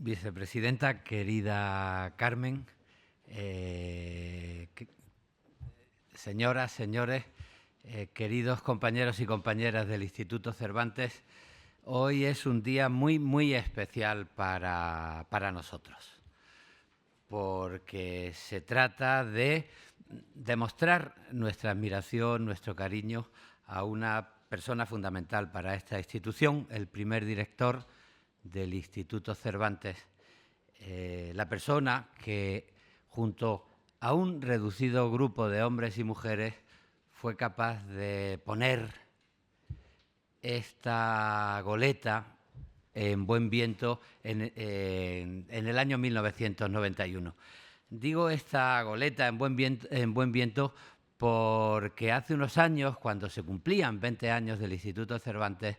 Vicepresidenta, querida Carmen, señoras, señores, queridos compañeros y compañeras del Instituto Cervantes, hoy es un día muy especial para nosotros, porque se trata de demostrar nuestra admiración, nuestro cariño a una persona fundamental para esta institución, el primer director del Instituto Cervantes, la persona que, junto a un reducido grupo de hombres y mujeres, fue capaz de poner esta goleta en buen viento en el año 1991. Digo esta goleta en buen viento porque hace unos años, cuando se cumplían 20 años del Instituto Cervantes,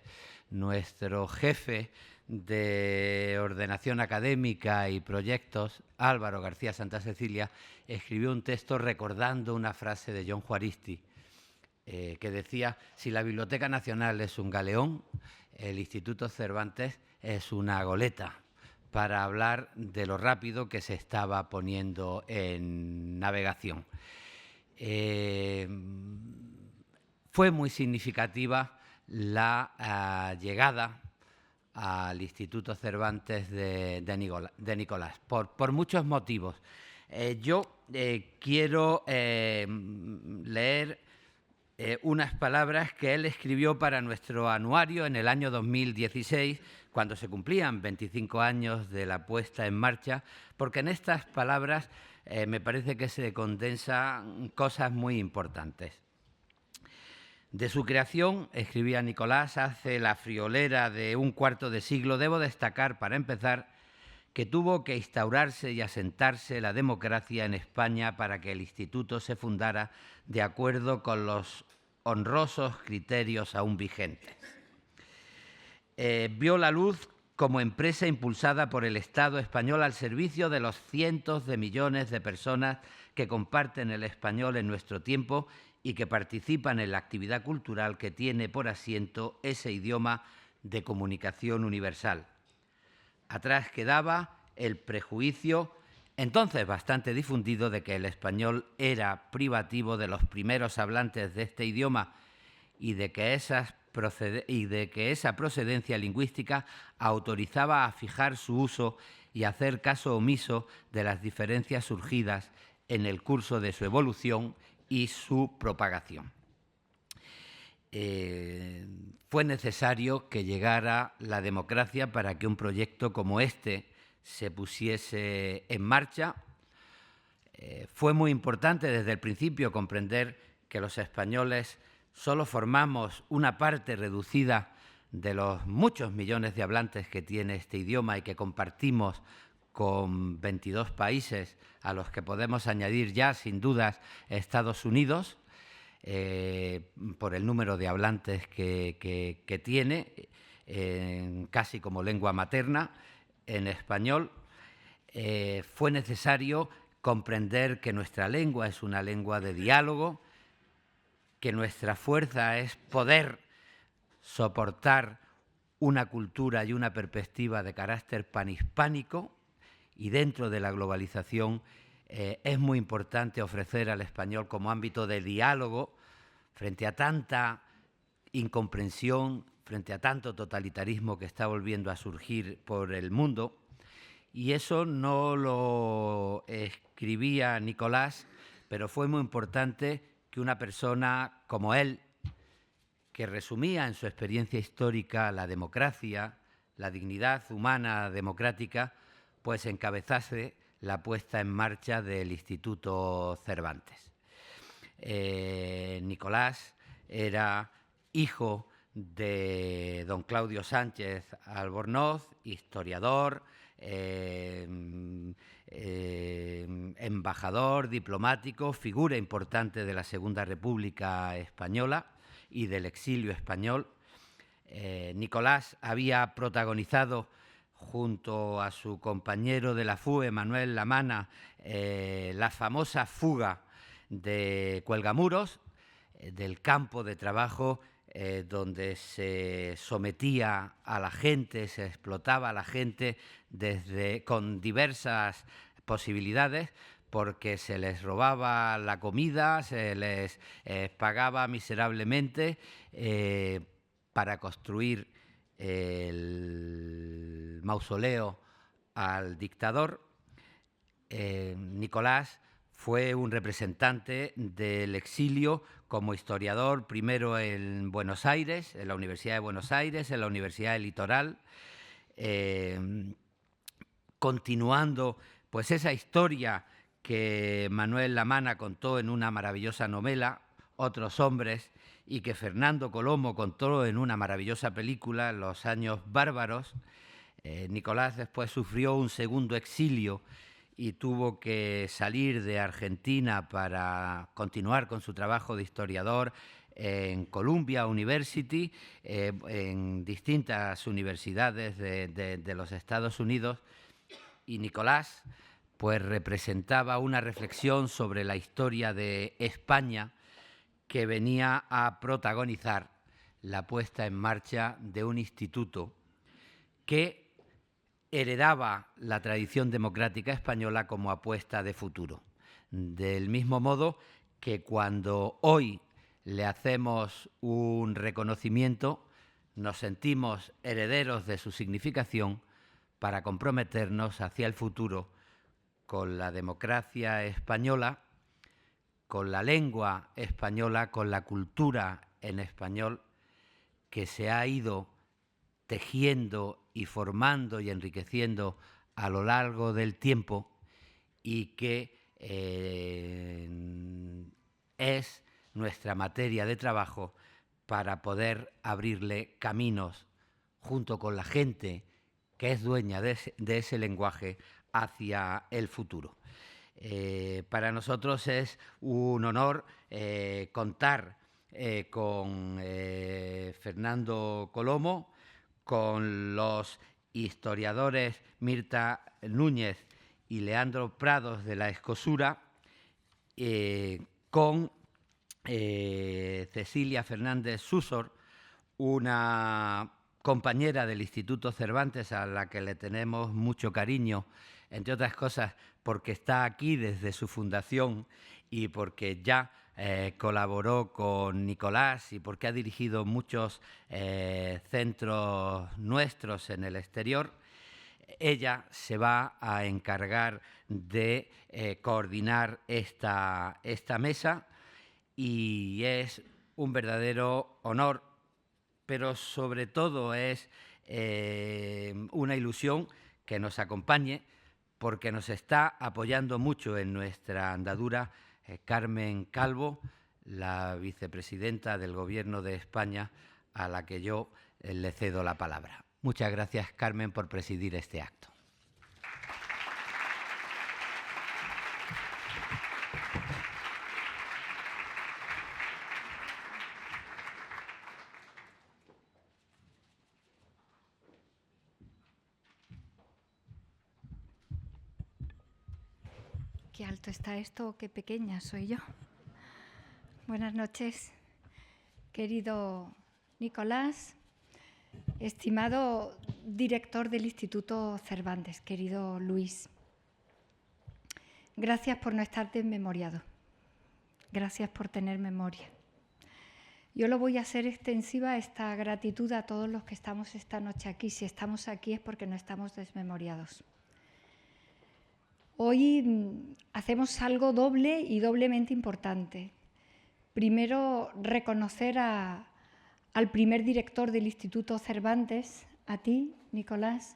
nuestro jefe de ordenación académica y proyectos, Álvaro García Santa Cecilia, escribió un texto recordando una frase de John Juaristi, que decía: si la Biblioteca Nacional es un galeón, el Instituto Cervantes es una goleta, para hablar de lo rápido que se estaba poniendo en navegación. Fue muy significativa la llegada al Instituto Cervantes de Nicolás, por muchos motivos. Yo quiero leer unas palabras que él escribió para nuestro anuario en el año 2016, cuando se cumplían 25 años de la puesta en marcha, porque en estas palabras me parece que se condensan cosas muy importantes. De su creación, escribía Nicolás, hace la friolera de un cuarto de siglo, debo destacar, para empezar, que tuvo que instaurarse y asentarse la democracia en España para que el instituto se fundara de acuerdo con los honrosos criterios aún vigentes. Vio la luz como empresa impulsada por el Estado español al servicio de los cientos de millones de personas que comparten el español en nuestro tiempo y que participan en la actividad cultural que tiene por asiento ese idioma de comunicación universal. Atrás quedaba el prejuicio, entonces bastante difundido, de que el español era privativo de los primeros hablantes de este idioma y de que esa procedencia lingüística autorizaba a fijar su uso y hacer caso omiso de las diferencias surgidas en el curso de su evolución y su propagación. Fue necesario que llegara la democracia para que un proyecto como este se pusiese en marcha. Fue muy importante desde el principio comprender que los españoles solo formamos una parte reducida de los muchos millones de hablantes que tiene este idioma y que compartimos con 22 países, a los que podemos añadir ya, sin dudas, Estados Unidos, por el número de hablantes que tiene, casi como lengua materna, en español. Fue necesario comprender que nuestra lengua es una lengua de diálogo, que nuestra fuerza es poder soportar una cultura y una perspectiva de carácter panhispánico, y dentro de la globalización es muy importante ofrecer al español como ámbito de diálogo frente a tanta incomprensión, frente a tanto totalitarismo que está volviendo a surgir por el mundo. Y eso no lo escribía Nicolás, pero fue muy importante que una persona como él, que resumía en su experiencia histórica la democracia, la dignidad humana democrática, pues encabezase la puesta en marcha del Instituto Cervantes. Nicolás era hijo de don Claudio Sánchez Albornoz, historiador, embajador, diplomático, figura importante de la Segunda República Española y del exilio español. Nicolás había protagonizado, junto a su compañero de la FUE, Manuel Lamana, la famosa fuga de Cuelgamuros, del campo de trabajo donde se sometía a la gente, se explotaba a la gente con diversas posibilidades, porque se les robaba la comida, se les pagaba miserablemente para construir el mausoleo al dictador. Nicolás fue un representante del exilio como historiador, primero en Buenos Aires, en la Universidad de Buenos Aires, en la Universidad del Litoral, continuando pues esa historia que Manuel Lamana contó en una maravillosa novela, Otros hombres, y que Fernando Colomo contó en una maravillosa película, Los años bárbaros. Nicolás después sufrió un segundo exilio y tuvo que salir de Argentina para continuar con su trabajo de historiador en Columbia University, en distintas universidades de los Estados Unidos. Y Nicolás pues representaba una reflexión sobre la historia de España que venía a protagonizar la puesta en marcha de un instituto que heredaba la tradición democrática española como apuesta de futuro. Del mismo modo que cuando hoy le hacemos un reconocimiento, nos sentimos herederos de su significación para comprometernos hacia el futuro con la democracia española, con la lengua española, con la cultura en español, que se ha ido tejiendo y formando y enriqueciendo a lo largo del tiempo y que es nuestra materia de trabajo para poder abrirle caminos junto con la gente que es dueña de ese lenguaje hacia el futuro. Para nosotros es un honor contar con Fernando Colomo, con los historiadores Mirta Núñez y Leandro Prados de la Escosura, con Cecilia Fernández Susor, una compañera del Instituto Cervantes a la que le tenemos mucho cariño, entre otras cosas porque está aquí desde su fundación y porque ya colaboró con Nicolás y porque ha dirigido muchos centros nuestros en el exterior. Ella se va a encargar de coordinar esta mesa y es un verdadero honor, pero sobre todo es una ilusión que nos acompañe, porque nos está apoyando mucho en nuestra andadura Carmen Calvo, la vicepresidenta del Gobierno de España, a la que yo le cedo la palabra. Muchas gracias, Carmen, por presidir este acto. Qué alto está esto, qué pequeña soy yo. Buenas noches, querido Nicolás, estimado director del Instituto Cervantes, querido Luis. Gracias por no estar desmemoriado. Gracias por tener memoria. Yo lo voy a hacer extensiva esta gratitud a todos los que estamos esta noche aquí. Si estamos aquí es porque no estamos desmemoriados. Hoy hacemos algo doble y doblemente importante. Primero, reconocer al primer director del Instituto Cervantes, a ti, Nicolás,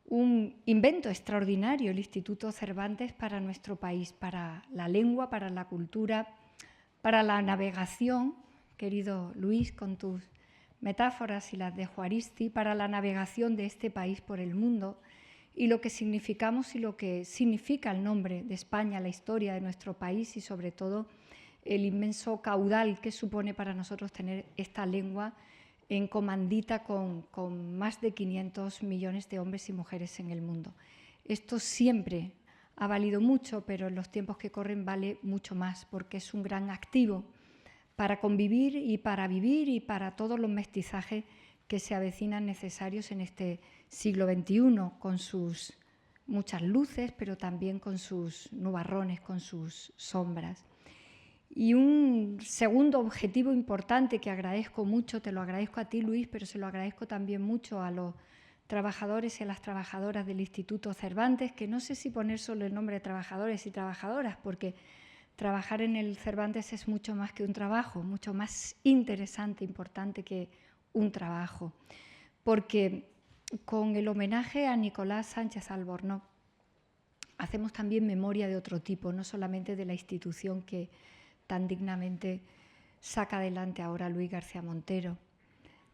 un invento extraordinario, el Instituto Cervantes, para nuestro país, para la lengua, para la cultura, para la navegación, querido Luis, con tus metáforas y las de Juaristi, para la navegación de este país por el mundo, y lo que significamos y lo que significa el nombre de España, la historia de nuestro país y sobre todo el inmenso caudal que supone para nosotros tener esta lengua en comandita con más de 500 millones de hombres y mujeres en el mundo. Esto siempre ha valido mucho, pero en los tiempos que corren vale mucho más porque es un gran activo para convivir y para vivir y para todos los mestizajes que se avecinan necesarios en este siglo XXI, con sus muchas luces, pero también con sus nubarrones, con sus sombras. Y un segundo objetivo importante que agradezco mucho, te lo agradezco a ti, Luis, pero se lo agradezco también mucho a los trabajadores y a las trabajadoras del Instituto Cervantes, que no sé si poner solo el nombre de trabajadores y trabajadoras, porque trabajar en el Cervantes es mucho más que un trabajo, mucho más interesante, importante que un trabajo. Porque con el homenaje a Nicolás Sánchez Albornoz hacemos también memoria de otro tipo, no solamente de la institución que tan dignamente saca adelante ahora Luis García Montero,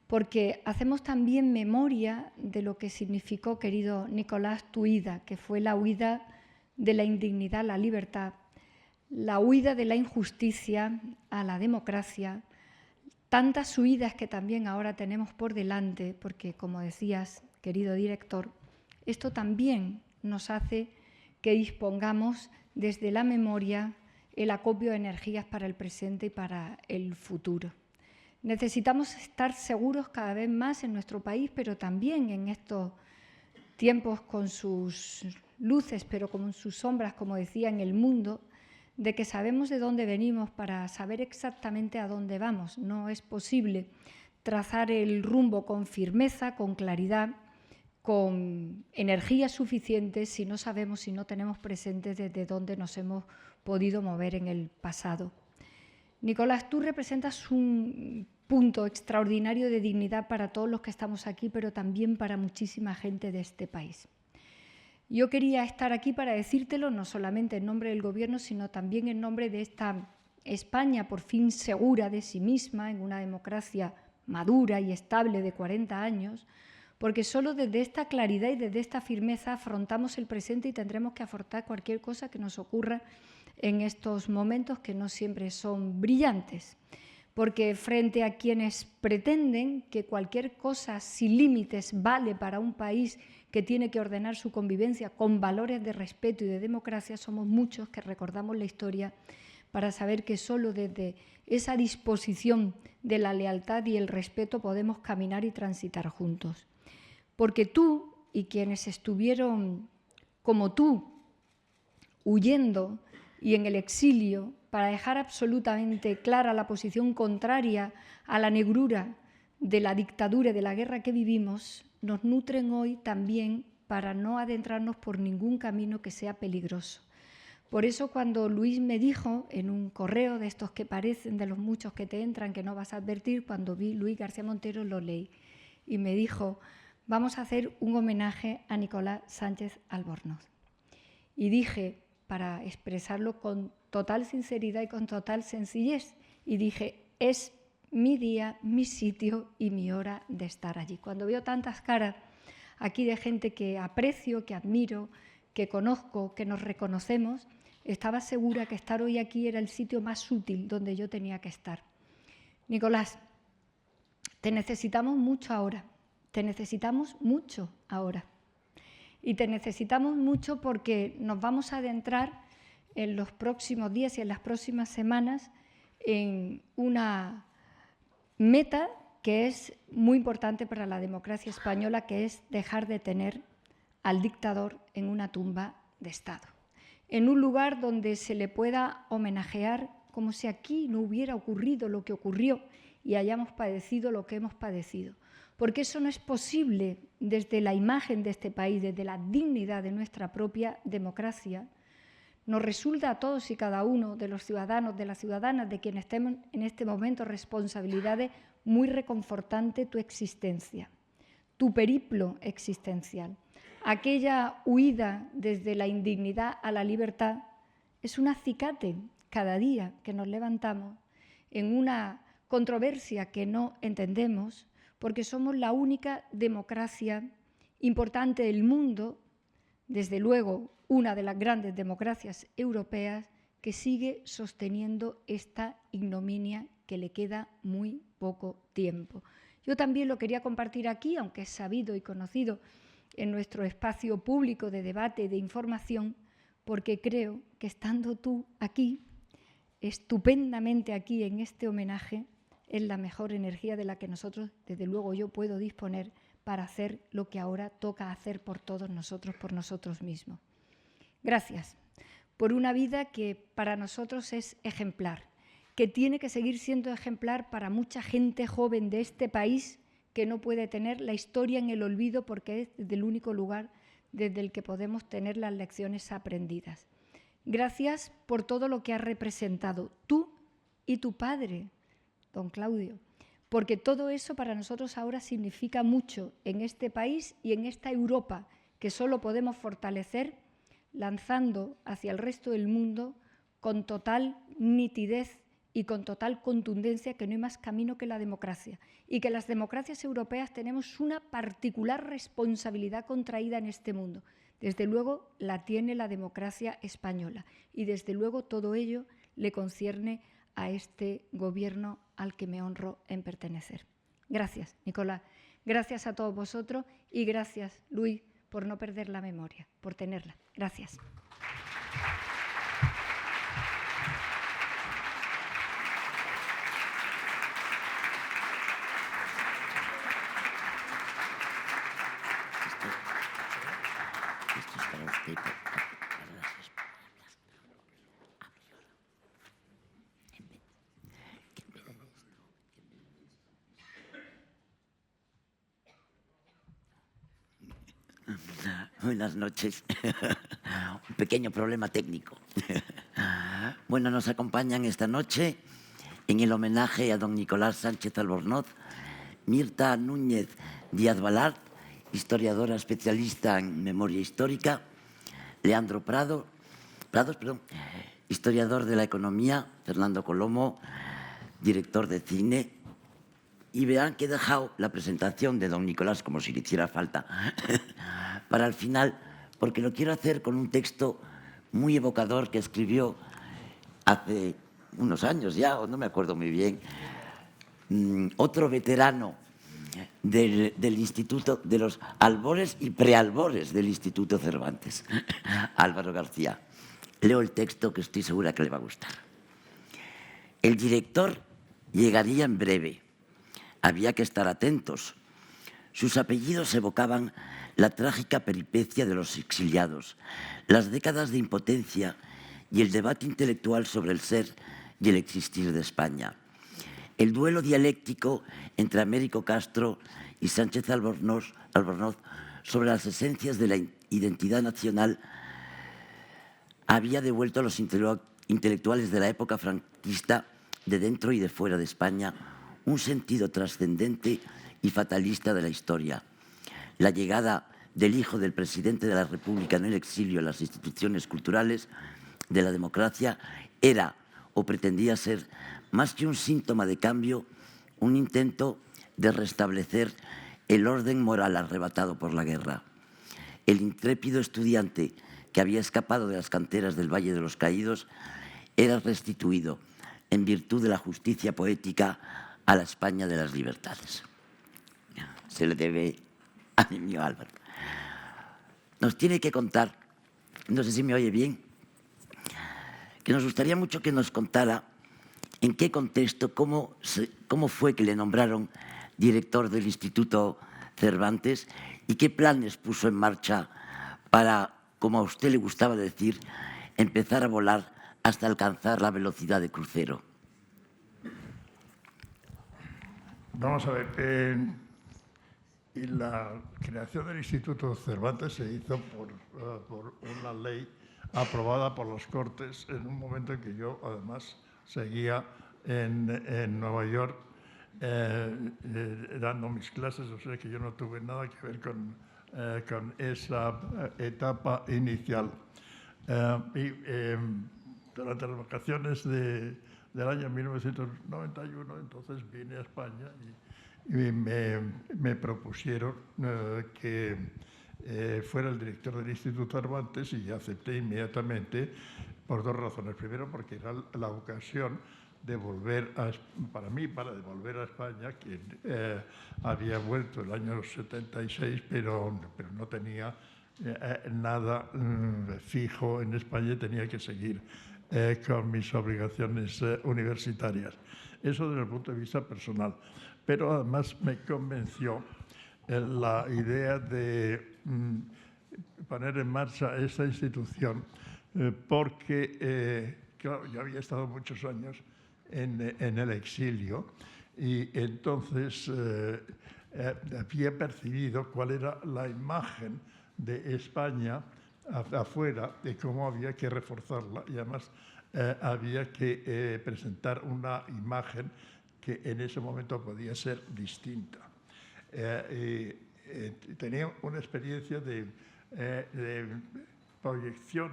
porque hacemos también memoria de lo que significó, querido Nicolás, tu huida, que fue la huida de la indignidad a la libertad, la huida de la injusticia a la democracia, tantas huidas que también ahora tenemos por delante, porque, como decías, querido director, esto también nos hace que dispongamos desde la memoria el acopio de energías para el presente y para el futuro. Necesitamos estar seguros cada vez más en nuestro país, pero también en estos tiempos con sus luces, pero con sus sombras, como decía, en el mundo, de que sabemos de dónde venimos para saber exactamente a dónde vamos. No es posible trazar el rumbo con firmeza, con claridad, con energía suficiente si no sabemos, si no tenemos presente desde dónde nos hemos podido mover en el pasado. Nicolás, tú representas un punto extraordinario de dignidad para todos los que estamos aquí, pero también para muchísima gente de este país. Yo quería estar aquí para decírtelo, no solamente en nombre del Gobierno, sino también en nombre de esta España por fin segura de sí misma, en una democracia madura y estable de 40 años, porque solo desde esta claridad y desde esta firmeza afrontamos el presente y tendremos que afrontar cualquier cosa que nos ocurra en estos momentos que no siempre son brillantes. Porque frente a quienes pretenden que cualquier cosa sin límites vale para un país que tiene que ordenar su convivencia con valores de respeto y de democracia, somos muchos que recordamos la historia para saber que solo desde esa disposición de la lealtad y el respeto podemos caminar y transitar juntos. Porque tú y quienes estuvieron como tú, huyendo y en el exilio, para dejar absolutamente clara la posición contraria a la negrura de la dictadura y de la guerra que vivimos, nos nutren hoy también para no adentrarnos por ningún camino que sea peligroso. Por eso cuando Luis me dijo en un correo de estos que parecen de los muchos que te entran, que no vas a advertir, cuando vi Luis García Montero lo leí y me dijo: vamos a hacer un homenaje a Nicolás Sánchez Albornoz. Y dije, para expresarlo con total sinceridad y con total sencillez, y dije, es mi día, mi sitio y mi hora de estar allí. Cuando veo tantas caras aquí de gente que aprecio, que admiro, que conozco, que nos reconocemos, estaba segura que estar hoy aquí era el sitio más útil donde yo tenía que estar. Nicolás, te necesitamos mucho ahora, te necesitamos mucho ahora. Y te necesitamos mucho porque nos vamos a adentrar en los próximos días y en las próximas semanas en una meta que es muy importante para la democracia española, que es dejar de tener al dictador en una tumba de Estado, en un lugar donde se le pueda homenajear como si aquí no hubiera ocurrido lo que ocurrió y hayamos padecido lo que hemos padecido. Porque eso no es posible desde la imagen de este país, desde la dignidad de nuestra propia democracia. Nos resulta a todos y cada uno de los ciudadanos, de las ciudadanas, de quienes tenemos en este momento responsabilidades, muy reconfortante tu existencia, tu periplo existencial. Aquella huida desde la indignidad a la libertad es un acicate cada día que nos levantamos en una controversia que no entendemos, porque somos la única democracia importante del mundo, desde luego una de las grandes democracias europeas, que sigue sosteniendo esta ignominia que le queda muy poco tiempo. Yo también lo quería compartir aquí, aunque es sabido y conocido en nuestro espacio público de debate y de información, porque creo que estando tú aquí, estupendamente aquí en este homenaje, es la mejor energía de la que nosotros, desde luego yo, puedo disponer para hacer lo que ahora toca hacer por todos nosotros, por nosotros mismos. Gracias por una vida que para nosotros es ejemplar, que tiene que seguir siendo ejemplar para mucha gente joven de este país que no puede tener la historia en el olvido porque es el único lugar desde el que podemos tener las lecciones aprendidas. Gracias por todo lo que has representado tú y tu padre, don Claudio, porque todo eso para nosotros ahora significa mucho en este país y en esta Europa que solo podemos fortalecer lanzando hacia el resto del mundo con total nitidez y con total contundencia que no hay más camino que la democracia y que las democracias europeas tenemos una particular responsabilidad contraída en este mundo. Desde luego la tiene la democracia española y desde luego todo ello le concierne a este gobierno al que me honro en pertenecer. Gracias, Nicolás. Gracias a todos vosotros y gracias, Luis, por no perder la memoria, por tenerla. Gracias. Esto es para usted. Buenas noches. Un pequeño problema técnico. Bueno, nos acompañan esta noche en el homenaje a don Nicolás Sánchez Albornoz, Mirta Núñez Díaz Balart, historiadora especialista en memoria histórica, Leandro Prados, historiador de la economía, Fernando Colomo, director de cine. Y verán que he dejado la presentación de don Nicolás, como si le hiciera falta, para el final, porque lo quiero hacer con un texto muy evocador que escribió hace unos años ya, o no me acuerdo muy bien, otro veterano del Instituto, de los albores y prealbores del Instituto Cervantes, Álvaro García. Leo el texto que estoy segura que le va a gustar. El director llegaría en breve. Había que estar atentos. Sus apellidos evocaban la trágica peripecia de los exiliados, las décadas de impotencia y el debate intelectual sobre el ser y el existir de España. El duelo dialéctico entre Américo Castro y Sánchez Albornoz sobre las esencias de la identidad nacional había devuelto a los intelectuales de la época franquista, de dentro y de fuera de España, un sentido trascendente y fatalista de la historia. La llegada del hijo del presidente de la República en el exilio a las instituciones culturales de la democracia era o pretendía ser, más que un síntoma de cambio, un intento de restablecer el orden moral arrebatado por la guerra. El intrépido estudiante que había escapado de las canteras del Valle de los Caídos era restituido, en virtud de la justicia poética, a la España de las libertades. Se le debe a mi mío Álvaro. Nos tiene que contar, no sé si me oye bien, que nos gustaría mucho que nos contara en qué contexto, cómo fue que le nombraron director del Instituto Cervantes y qué planes puso en marcha para, como a usted le gustaba decir, empezar a volar hasta alcanzar la velocidad de crucero. Vamos a ver, la creación del Instituto Cervantes se hizo por una ley aprobada por las Cortes en un momento en que yo, además, seguía en Nueva York dando mis clases, o sea que yo no tuve nada que ver con esa etapa inicial. Durante las vacaciones del año 1991, entonces vine a España y me propusieron que fuera el director del Instituto Cervantes y acepté inmediatamente por dos razones. Primero, porque era la ocasión de volver para devolver a España, que había vuelto el año 76, pero no tenía nada fijo en España y tenía que seguir con mis obligaciones universitarias. Eso desde el punto de vista personal. Pero además me convenció la idea de poner en marcha esta institución porque, claro, yo había estado muchos años en el exilio y entonces había percibido cuál era la imagen de España afuera, de cómo había que reforzarla y además había que presentar una imagen que en ese momento podía ser distinta. Tenía una experiencia de proyección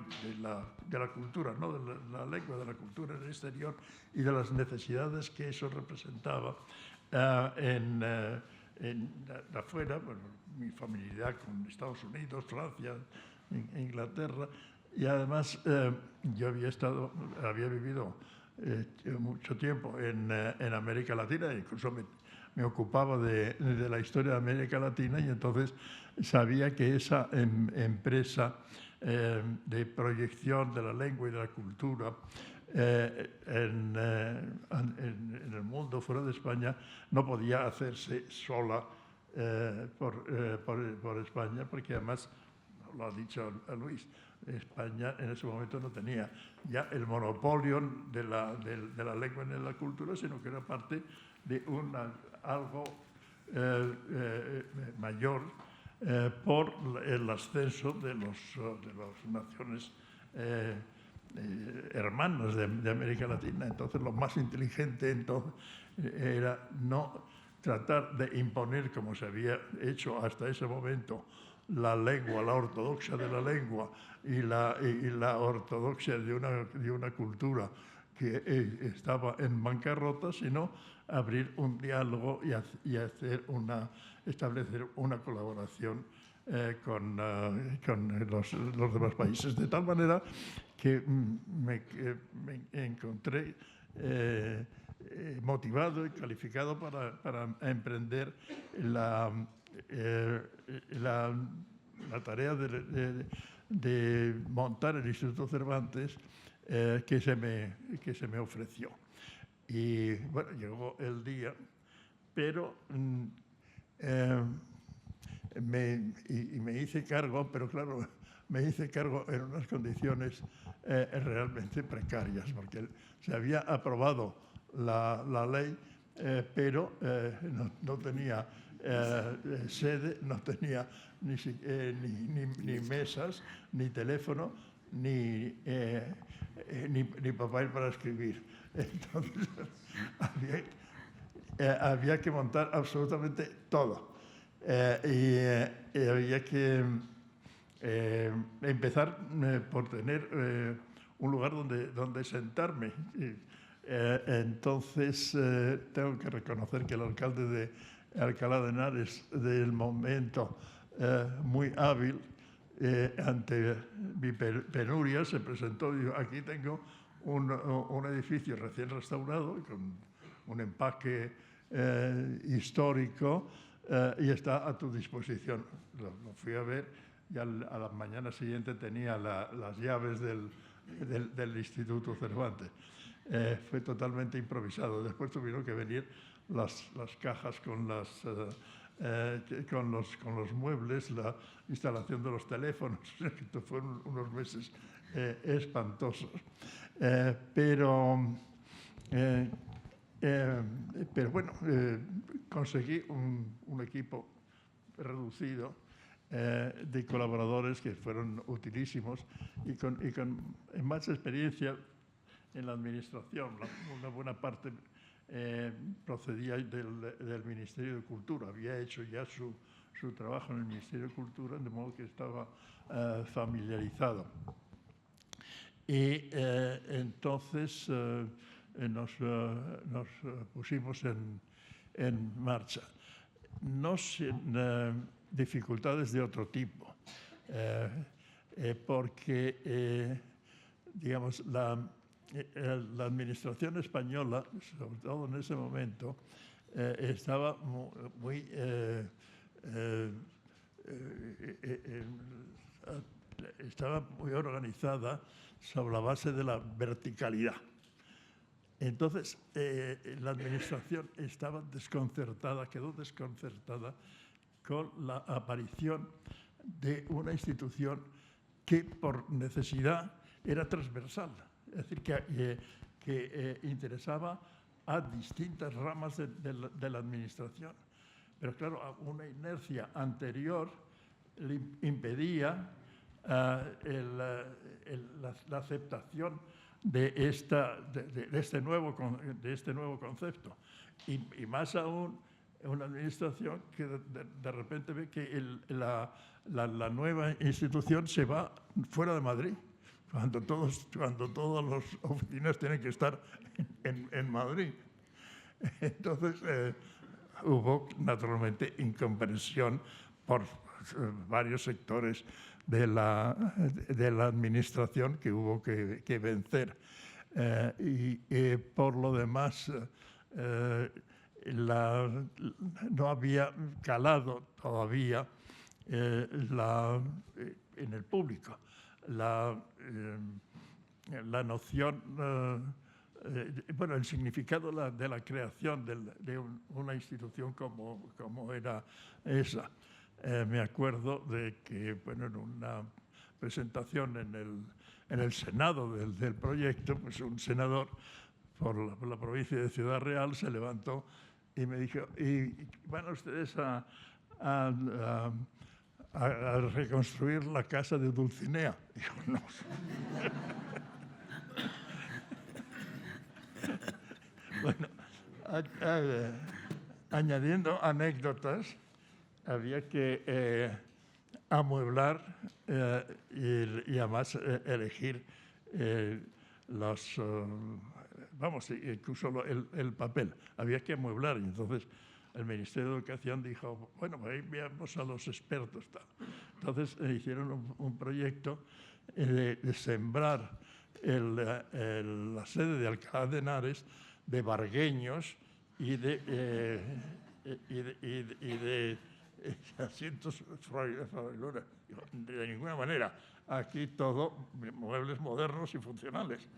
de la cultura, ¿no? de la lengua, de la cultura en el exterior y de las necesidades que eso representaba afuera, bueno, mi familiaridad con Estados Unidos, Francia, Inglaterra, y además yo había vivido mucho tiempo en América Latina, incluso me ocupaba de la historia de América Latina y entonces sabía que esa empresa de proyección de la lengua y de la cultura en el mundo fuera de España no podía hacerse sola por España, porque además, lo ha dicho Luis, España en ese momento no tenía ya el monopolio de la lengua y de la cultura, sino que era parte de algo mayor por el ascenso de las naciones hermanas de América Latina. Entonces, lo más inteligente era no tratar de imponer, como se había hecho hasta ese momento, la lengua, la ortodoxia de la lengua y la ortodoxia de una cultura que estaba en bancarrota, sino abrir un diálogo y establecer una colaboración con los demás países. De tal manera que me encontré motivado y calificado para emprender la tarea de montar el Instituto Cervantes que se me ofreció. Y bueno, llegó el día, pero me hice cargo, pero claro, me hice cargo en unas condiciones realmente precarias, porque se había aprobado la ley, pero no tenía sede, no tenía ni mesas, ni teléfono, ni papel para escribir. Entonces había que montar absolutamente todo. Y había que empezar por tener un lugar donde sentarme. Entonces tengo que reconocer que el alcalde de Alcalá de Henares del momento, muy hábil, ante mi penuria, se presentó y dijo: aquí tengo un edificio recién restaurado con un empaque histórico y está a tu disposición. Lo fui a ver y a la mañana siguiente tenía las llaves del Instituto Cervantes. Fue totalmente improvisado. Después tuvieron que venir las cajas con los muebles, la instalación de los teléfonos. Fueron unos meses espantosos. Pero bueno, conseguí un equipo reducido de colaboradores que fueron utilísimos y con más experiencia en la administración. Una buena parte procedía del Ministerio de Cultura. Había hecho ya su trabajo en el Ministerio de Cultura, de modo que estaba familiarizado. Y entonces nos pusimos en marcha, no sin dificultades de otro tipo, porque digamos, la administración española, sobre todo en ese momento, estaba estaba muy organizada sobre la base de la verticalidad. Entonces, la administración estaba desconcertada, quedó desconcertada con la aparición de una institución que por necesidad era transversal, es decir, que interesaba a distintas ramas de la administración. Pero claro, una inercia anterior le impedía la aceptación de este nuevo concepto. Y más aún, una administración que de repente ve que la nueva institución se va fuera de Madrid, cuando todas las oficinas tienen que estar en Madrid. Entonces, hubo naturalmente incomprensión por varios sectores de la administración que hubo que vencer. Y por lo demás, no había calado todavía en el público la noción, el significado de la creación de una institución como era esa. Me acuerdo de que, en una presentación en el Senado del proyecto, pues un senador por la provincia de Ciudad Real se levantó y me dijo: ¿y van ustedes a reconstruir la casa de Dulcinea? Y yo, no. Bueno, añadiendo anécdotas, había que amueblar y además elegir incluso el papel. Había que amueblar, y entonces el Ministerio de Educación dijo: bueno, ahí veamos a los expertos. Entonces hicieron un proyecto de sembrar la sede de Alcalá de Henares de vargueños y de asientos frailuras. De ninguna manera. Aquí todo muebles modernos y funcionales.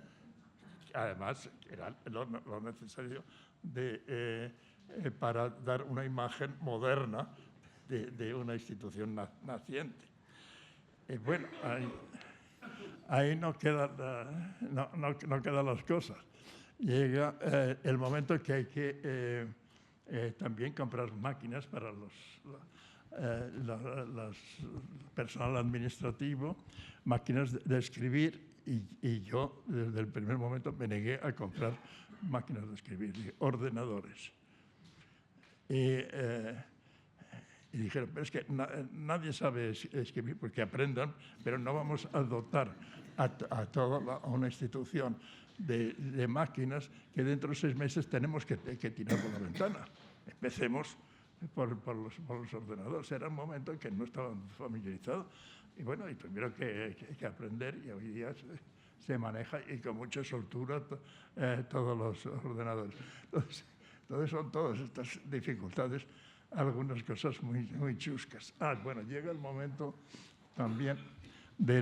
Además, era lo necesario para dar una imagen moderna de una institución naciente. Bueno, ahí no quedan las cosas. Llega el momento que hay que también comprar máquinas para los personal administrativo, máquinas de escribir, y yo desde el primer momento me negué a comprar máquinas de escribir, ordenadores. Y dijeron: pero es que nadie sabe escribir, porque aprendan, pero no vamos a dotar a toda una institución de máquinas que dentro de 6 meses tenemos que tirar por la ventana. Empecemos por los ordenadores. Era un momento en que no estaban familiarizados. Y bueno, y tuvieron que aprender, y hoy día se maneja, y con mucha soltura, todos los ordenadores. Entonces son todas estas dificultades, algunas cosas muy chuscas. Bueno, llega el momento también de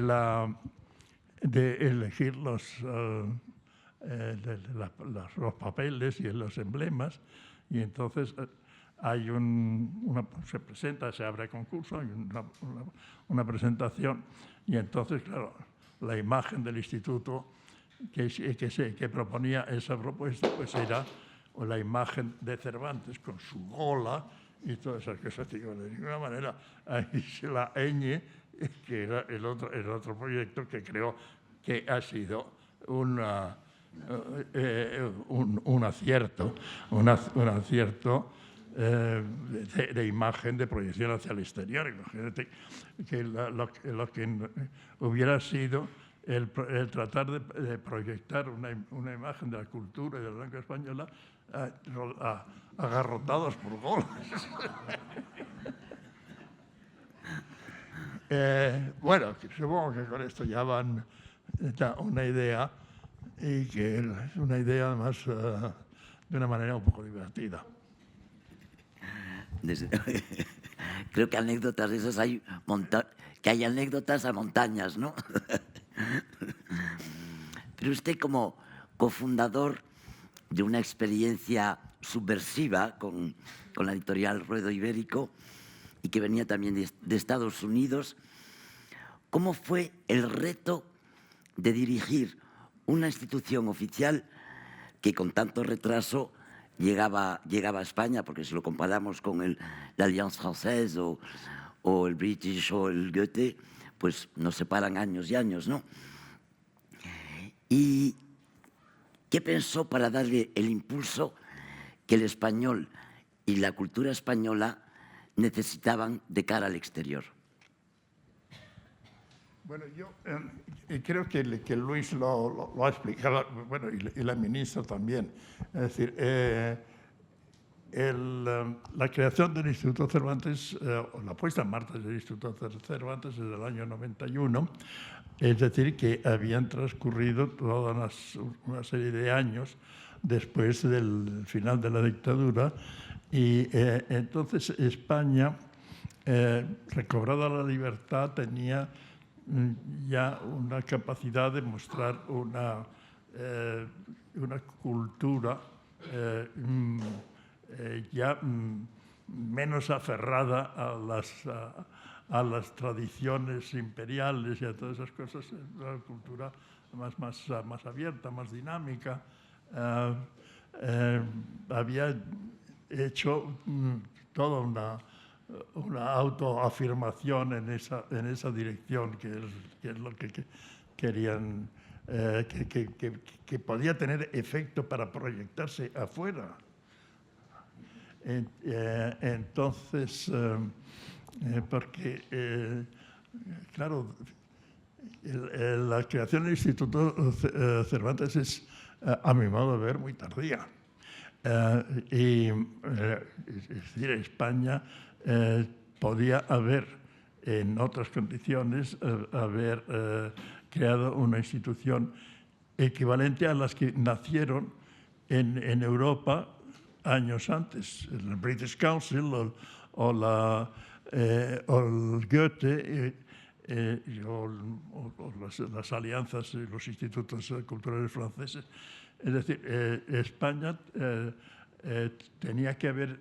elegir los papeles y los emblemas, y entonces se presenta, se abre concurso, hay una presentación, y entonces, claro, la imagen del instituto que proponía esa propuesta, pues era la imagen de Cervantes con su gola y todas esas cosas. Digo, de ninguna manera. Ahí se la ñ, que era el otro proyecto que creo que ha sido un acierto, de imagen, de proyección hacia el exterior. Imagínate que lo que hubiera sido el tratar de proyectar una imagen de la cultura y de la lengua española agarrotados por golas. Bueno, supongo que con esto ya van una idea, y que es una idea además de una manera un poco divertida. creo que anécdotas de esas hay, que hay anécdotas a montañas, ¿no? Pero usted como cofundador de una experiencia subversiva con la editorial Ruedo Ibérico y que venía también de Estados Unidos, ¿cómo fue el reto de dirigir una institución oficial que con tanto retraso llegaba a España? Porque si lo comparamos con la Alliance Française o el British o el Goethe, pues nos separan años y años, ¿no? ¿Y qué pensó para darle el impulso que el español y la cultura española necesitaban de cara al exterior? Bueno, yo creo que Luis lo ha explicado, bueno, y la ministra también. Es decir, la creación del Instituto Cervantes, o la puesta en marcha del Instituto Cervantes desde el año 91, es decir, que habían transcurrido toda una serie de años después del final de la dictadura, y entonces España, recobrada la libertad, tenía ya una capacidad de mostrar una cultura ya menos aferrada a las tradiciones imperiales y a todas esas cosas, una cultura más abierta, más dinámica. Había hecho toda una autoafirmación en esa dirección, que es lo que querían, que podía tener efecto para proyectarse afuera. Entonces, porque, claro, la creación del Instituto Cervantes es, a mi modo de ver, muy tardía. Es decir, España podía haber, en otras condiciones, haber creado una institución equivalente a las que nacieron en Europa años antes, el British Council o el Goethe, o las alianzas y los institutos culturales franceses. Es decir, España tenía que haber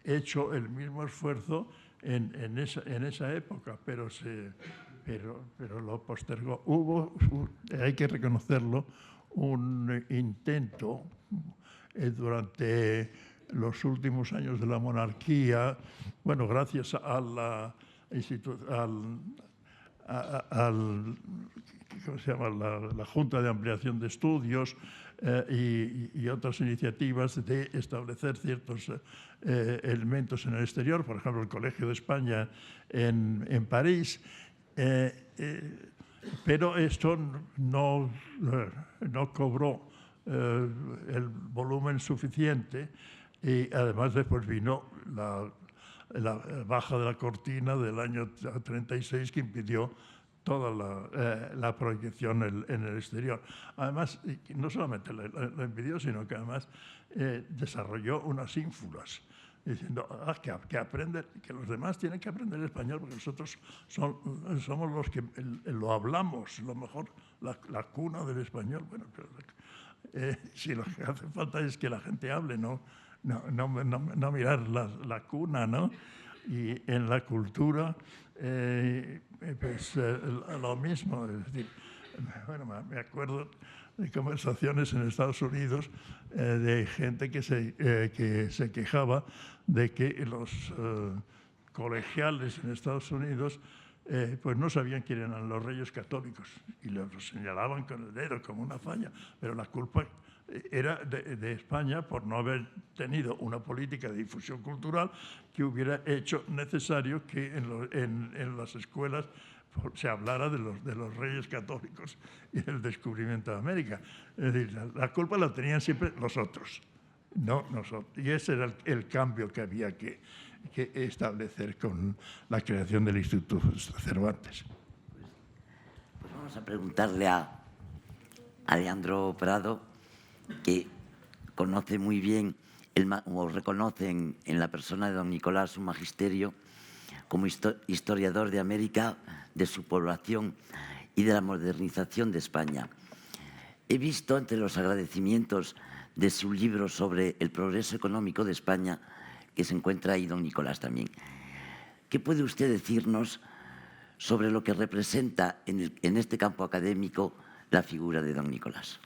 hecho el mismo esfuerzo en esa época, pero lo postergó. Hubo, hay que reconocerlo, un intento durante los últimos años de la monarquía, bueno, gracias a la ¿cómo se llama? La Junta de Ampliación de Estudios y otras iniciativas de establecer ciertos elementos en el exterior, por ejemplo, el Colegio de España en París, pero esto no cobró el volumen suficiente, y además después vino la baja de la cortina del año 36, que impidió toda la proyección en el exterior. Además, no solamente lo impidió, sino que además desarrolló unas ínfulas, diciendo que los demás tienen que aprender español, porque nosotros somos los que lo hablamos, lo mejor, la cuna del español. Bueno, pero si lo que hace falta es que la gente hable, no mirar la cuna, ¿no? Y en la cultura, pues lo mismo. Es decir, bueno, me acuerdo de conversaciones en Estados Unidos de gente que se quejaba de que los colegiales en Estados Unidos pues no sabían quién eran los reyes católicos, y los señalaban con el dedo como una falla, pero la culpa era de España por no haber tenido una política de difusión cultural que hubiera hecho necesario que en las escuelas se hablara de los reyes católicos y del descubrimiento de América. Es decir, la culpa la tenían siempre los otros, no nosotros. Y ese era el cambio que había que establecer con la creación del Instituto Cervantes. Pues vamos a preguntarle a Alejandro Prado, que conoce muy bien o reconocen en la persona de don Nicolás su magisterio como historiador de América, de su población y de la modernización de España. He visto entre los agradecimientos de su libro sobre el progreso económico de España, que se encuentra ahí don Nicolás también. ¿Qué puede usted decirnos sobre lo que representa en este campo académico la figura de don Nicolás?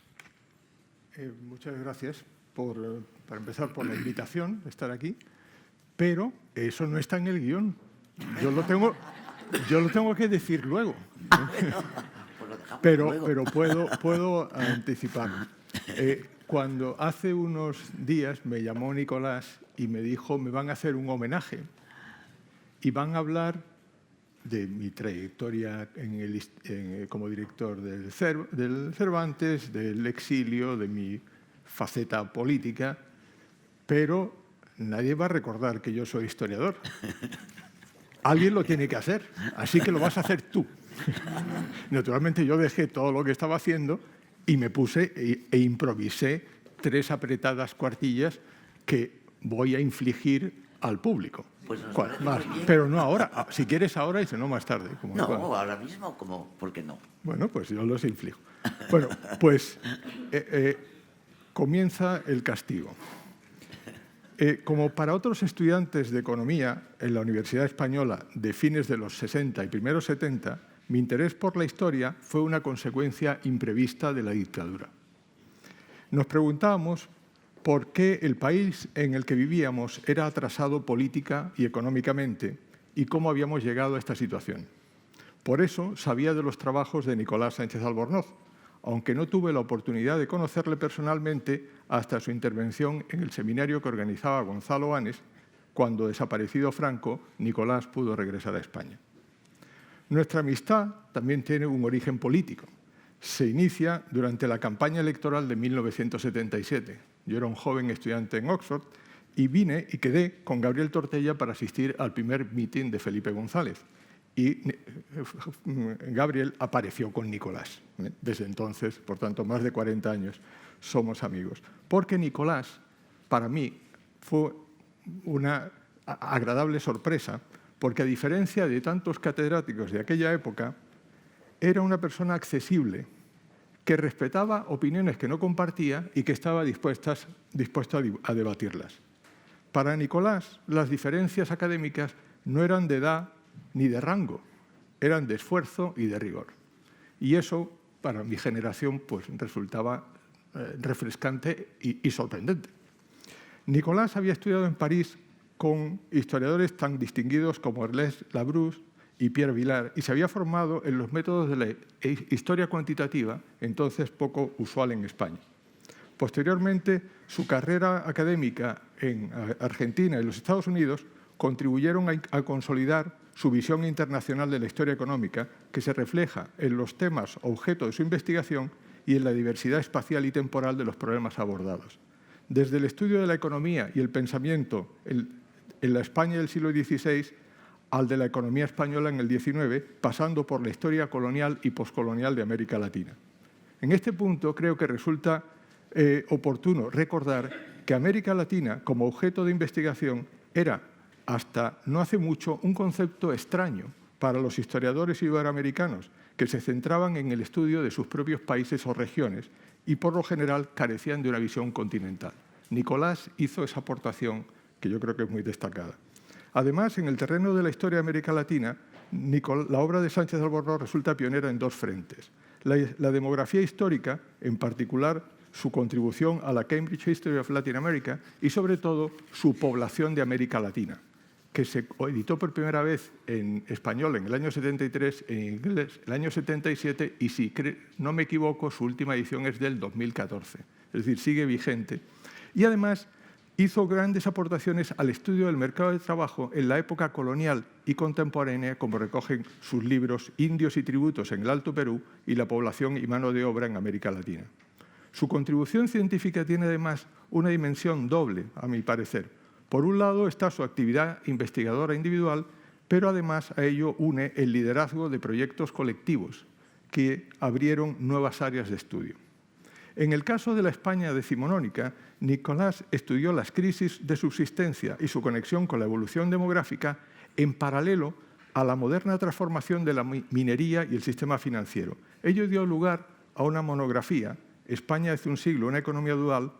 Muchas gracias, para empezar, por la invitación de estar aquí, pero eso no está en el guión. Yo lo tengo que decir luego. Pero puedo anticipar. Cuando hace unos días me llamó Nicolás y me dijo, me van a hacer un homenaje y van a hablar de mi trayectoria como director del Cervantes, del exilio, de mi faceta política, pero nadie va a recordar que yo soy historiador. Alguien lo tiene que hacer, así que lo vas a hacer tú. Naturalmente yo dejé todo lo que estaba haciendo y me puse e improvisé 3 apretadas cuartillas que voy a infligir al público. Pues más, pero no ahora. Si quieres ahora y si no más tarde. No, ahora mismo, ¿por qué no? Bueno, pues yo los inflijo. Bueno, pues comienza el castigo. Como para otros estudiantes de economía en la Universidad Española de fines de los 60 y primeros 70, mi interés por la historia fue una consecuencia imprevista de la dictadura. Nos preguntábamos por qué el país en el que vivíamos era atrasado política y económicamente y cómo habíamos llegado a esta situación. Por eso sabía de los trabajos de Nicolás Sánchez Albornoz, aunque no tuve la oportunidad de conocerle personalmente hasta su intervención en el seminario que organizaba Gonzalo Anes, cuando, desaparecido Franco, Nicolás pudo regresar a España. Nuestra amistad también tiene un origen político. Se inicia durante la campaña electoral de 1977. Yo era un joven estudiante en Oxford y vine y quedé con Gabriel Tortella para asistir al primer mitin de Felipe González. Y Gabriel apareció con Nicolás. Desde entonces, por tanto, más de 40 años, somos amigos. Porque Nicolás, para mí, fue una agradable sorpresa, porque a diferencia de tantos catedráticos de aquella época, era una persona accesible, que respetaba opiniones que no compartía y que estaba dispuesto a debatirlas. Para Nicolás, las diferencias académicas no eran de edad ni de rango, eran de esfuerzo y de rigor. Y eso, para mi generación, pues, resultaba refrescante y sorprendente. Nicolás había estudiado en París con historiadores tan distinguidos como Ernest Labrousse y Pierre Vilar, y se había formado en los métodos de la historia cuantitativa, entonces poco usual en España. Posteriormente, su carrera académica en Argentina y los Estados Unidos contribuyeron a consolidar su visión internacional de la historia económica, que se refleja en los temas objeto de su investigación y en la diversidad espacial y temporal de los problemas abordados. Desde el estudio de la economía y el pensamiento en la España del siglo XVI al de la economía española en el XIX, pasando por la historia colonial y poscolonial de América Latina. En este punto creo que resulta oportuno recordar que América Latina, como objeto de investigación, era, hasta no hace mucho, un concepto extraño para los historiadores iberoamericanos, que se centraban en el estudio de sus propios países o regiones y, por lo general, carecían de una visión continental. Nicolás hizo esa aportación que yo creo que es muy destacada. Además, en el terreno de la historia de América Latina, la obra de Sánchez Albornoz resulta pionera en 2 frentes. La demografía histórica, en particular su contribución a la Cambridge History of Latin America y, sobre todo, su población de América Latina, que se editó por primera vez en español en el año 73, en inglés el año 77 y, si no me equivoco, su última edición es del 2014. Es decir, sigue vigente. Y además hizo grandes aportaciones al estudio del mercado de trabajo en la época colonial y contemporánea, como recogen sus libros Indios y tributos en el Alto Perú y La población y mano de obra en América Latina. Su contribución científica tiene además una dimensión doble, a mi parecer. Por un lado está su actividad investigadora individual, pero además a ello une el liderazgo de proyectos colectivos que abrieron nuevas áreas de estudio. En el caso de la España decimonónica, Nicolás estudió las crisis de subsistencia y su conexión con la evolución demográfica en paralelo a la moderna transformación de la minería y el sistema financiero. Ello dio lugar a una monografía, España hace un siglo, una economía dual,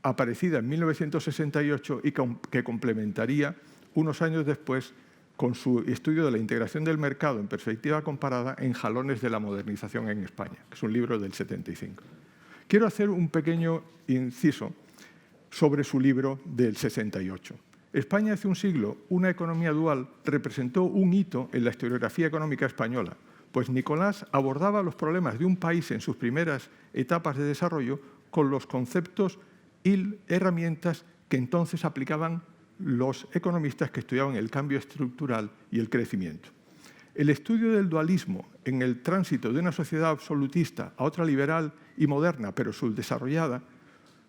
aparecida en 1968 y que complementaría unos años después con su estudio de la integración del mercado en perspectiva comparada en Jalones de la modernización en España, que es un libro del 75. Quiero hacer un pequeño inciso sobre su libro del 68. España hace un siglo, una economía dual, representó un hito en la historiografía económica española, pues Nicolás abordaba los problemas de un país en sus primeras etapas de desarrollo con los conceptos y herramientas que entonces aplicaban los economistas que estudiaban el cambio estructural y el crecimiento. El estudio del dualismo en el tránsito de una sociedad absolutista a otra liberal y moderna, pero subdesarrollada,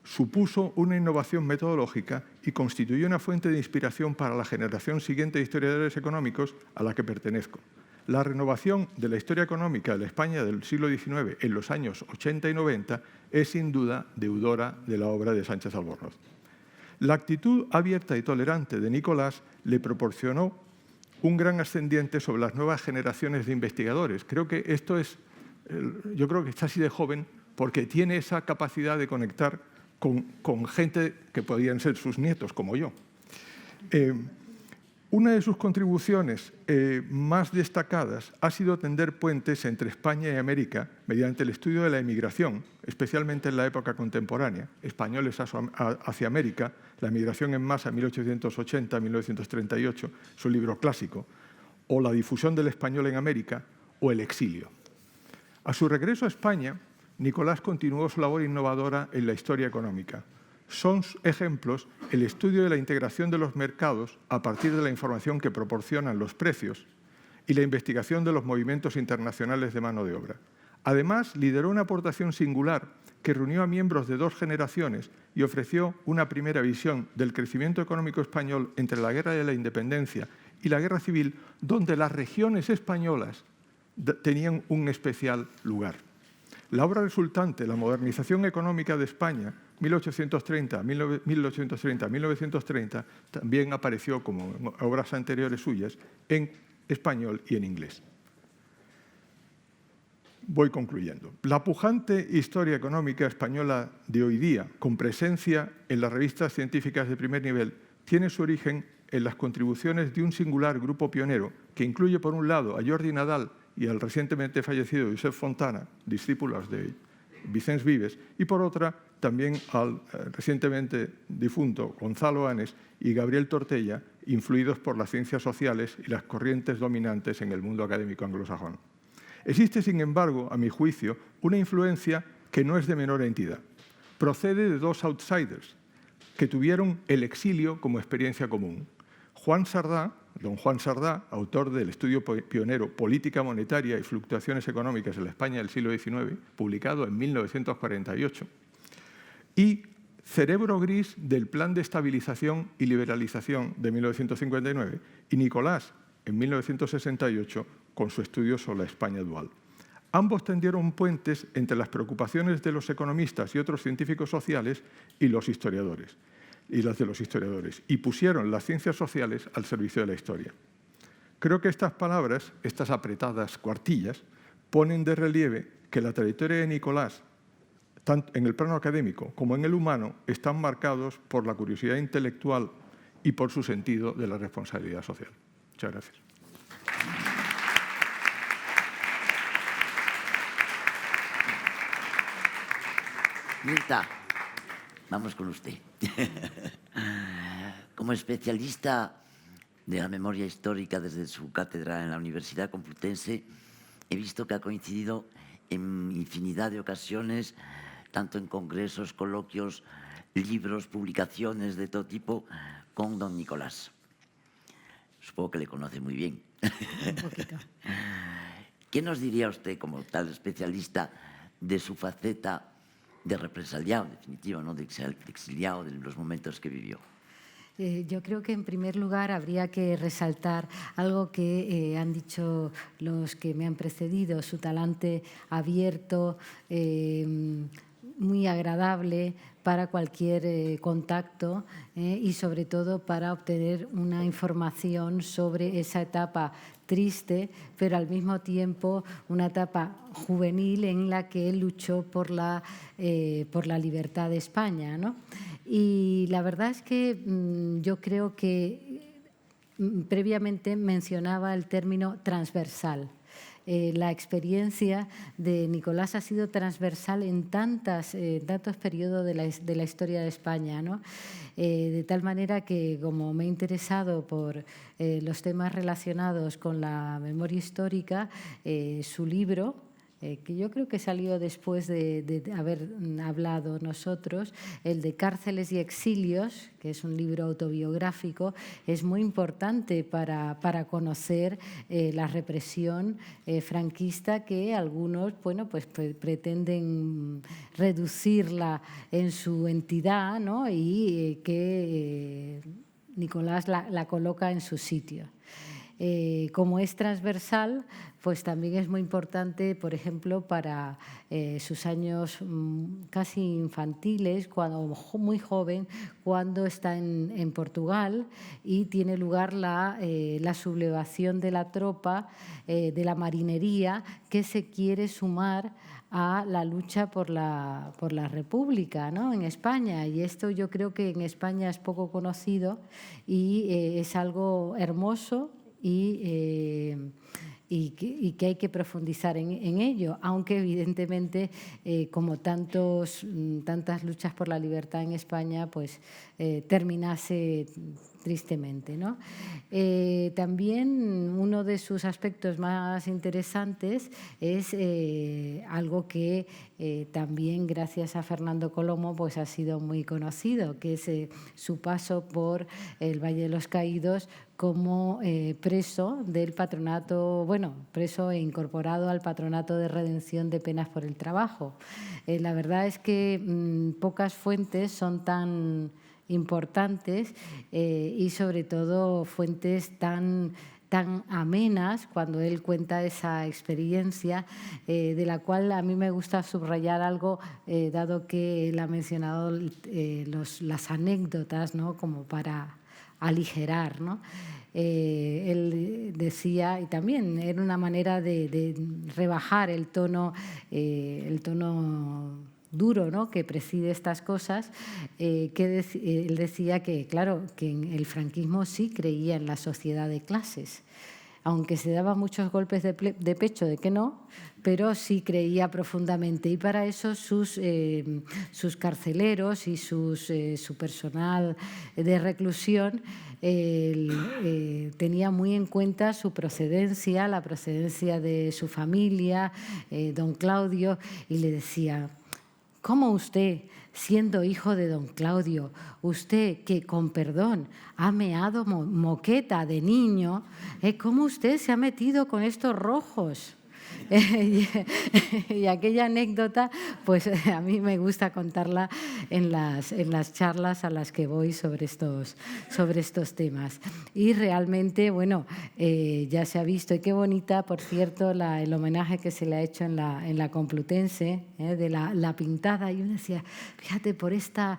supuso una innovación metodológica y constituyó una fuente de inspiración para la generación siguiente de historiadores económicos a la que pertenezco. La renovación de la historia económica de la España del siglo XIX en los años 80 y 90 es sin duda deudora de la obra de Sánchez Albornoz. La actitud abierta y tolerante de Nicolás le proporcionó un gran ascendiente sobre las nuevas generaciones de investigadores. Creo que esto es, yo creo que está así de joven porque tiene esa capacidad de conectar con gente que podían ser sus nietos, como yo. Una de sus contribuciones más destacadas ha sido tender puentes entre España y América mediante el estudio de la emigración, especialmente en la época contemporánea, españoles hacia América, la emigración en masa 1880-1938, su libro clásico, o la difusión del español en América, o el exilio. A su regreso a España, Nicolás continuó su labor innovadora en la historia económica. Son ejemplos el estudio de la integración de los mercados a partir de la información que proporcionan los precios y la investigación de los movimientos internacionales de mano de obra. Además, lideró una aportación singular que reunió a miembros de dos generaciones y ofreció una primera visión del crecimiento económico español entre la Guerra de la Independencia y la Guerra Civil, donde las regiones españolas tenían un especial lugar. La obra resultante, La modernización económica de España, 1830-1930, también apareció, como en obras anteriores suyas, en español y en inglés. Voy concluyendo. La pujante historia económica española de hoy día, con presencia en las revistas científicas de primer nivel, tiene su origen en las contribuciones de un singular grupo pionero que incluye, por un lado, a Jordi Nadal y al recientemente fallecido Josep Fontana, discípulos de Vicens Vives, y por otra también al recientemente difunto Gonzalo Anes y Gabriel Tortella, influidos por las ciencias sociales y las corrientes dominantes en el mundo académico anglosajón. Existe, sin embargo, a mi juicio, una influencia que no es de menor entidad. Procede de dos outsiders que tuvieron el exilio como experiencia común. Don Juan Sardá, autor del estudio pionero Política Monetaria y Fluctuaciones Económicas en la España del siglo XIX, publicado en 1948, y Cerebro Gris del Plan de Estabilización y Liberalización de 1959, y Nicolás, en 1968, con su estudio sobre la España dual. Ambos tendieron puentes entre las preocupaciones de los economistas y otros científicos sociales y los historiadores, y las de los historiadores, y pusieron las ciencias sociales al servicio de la historia. Creo que estas palabras, estas apretadas cuartillas, ponen de relieve que la trayectoria de Nicolás, tanto en el plano académico como en el humano, están marcados por la curiosidad intelectual y por su sentido de la responsabilidad social. Muchas gracias. Mirta, vamos con usted. Como especialista de la memoria histórica desde su cátedra en la Universidad Complutense, he visto que ha coincidido en infinidad de ocasiones, tanto en congresos, coloquios, libros, publicaciones de todo tipo, con don Nicolás. Supongo que le conoce muy bien. Un poquito. ¿Qué nos diría usted, como tal especialista, de su faceta de represaliado, en definitiva, ¿no? De exiliado, de los momentos que vivió? Yo creo que en primer lugar habría que resaltar algo que han dicho los que me han precedido, su talante abierto, muy agradable para cualquier contacto y sobre todo para obtener una información sobre esa etapa triste, pero al mismo tiempo una etapa juvenil en la que él luchó por la libertad de España, ¿no? Y la verdad es que yo creo que previamente mencionaba el término transversal. La experiencia de Nicolás ha sido transversal en tantos periodos de la historia de España, ¿no? De tal manera que, como me he interesado por los temas relacionados con la memoria histórica, su libro, que yo creo que salió después de haber hablado nosotros, el de Cárceles y Exilios, que es un libro autobiográfico, es muy importante para conocer la represión franquista, que algunos, bueno, pues pretenden reducirla en su entidad, ¿no? Y que Nicolás la coloca en su sitio. Como es transversal, pues también es muy importante, por ejemplo, para sus años casi infantiles, cuando muy joven, cuando está en Portugal y tiene lugar la sublevación de la tropa, de la marinería, que se quiere sumar a la lucha por la República, ¿no? En España. Y esto yo creo que en España es poco conocido y es algo hermoso y que hay que profundizar en ello, aunque evidentemente, como tantas luchas por la libertad en España, pues terminase tristemente, ¿no? También uno de sus aspectos más interesantes es algo que también gracias a Fernando Colomo pues ha sido muy conocido, que es su paso por el Valle de los Caídos como preso del patronato, bueno, preso e incorporado al Patronato de Redención de Penas por el Trabajo. La verdad es que pocas fuentes son tan importantes y sobre todo fuentes tan amenas cuando él cuenta esa experiencia, de la cual a mí me gusta subrayar algo, dado que él ha mencionado las anécdotas, ¿no? Como para aligerar, ¿no? Él decía, y también era una manera de rebajar el tono duro, ¿no? Que preside estas cosas, él decía que, claro, que en el franquismo sí creía en la sociedad de clases, aunque se daba muchos golpes de pecho de que no, pero sí creía profundamente. Y para eso sus carceleros y su personal de reclusión tenía muy en cuenta su procedencia, la procedencia de su familia, don Claudio, y le decía: ¿cómo usted, siendo hijo de don Claudio, usted que, con perdón, ha meado moqueta de niño, cómo usted se ha metido con estos rojos? Y aquella anécdota, pues a mí me gusta contarla en las charlas a las que voy sobre estos temas. Y realmente, bueno, ya se ha visto, y qué bonita, por cierto, el homenaje que se le ha hecho en la Complutense, de la pintada. Y uno decía, fíjate, por esta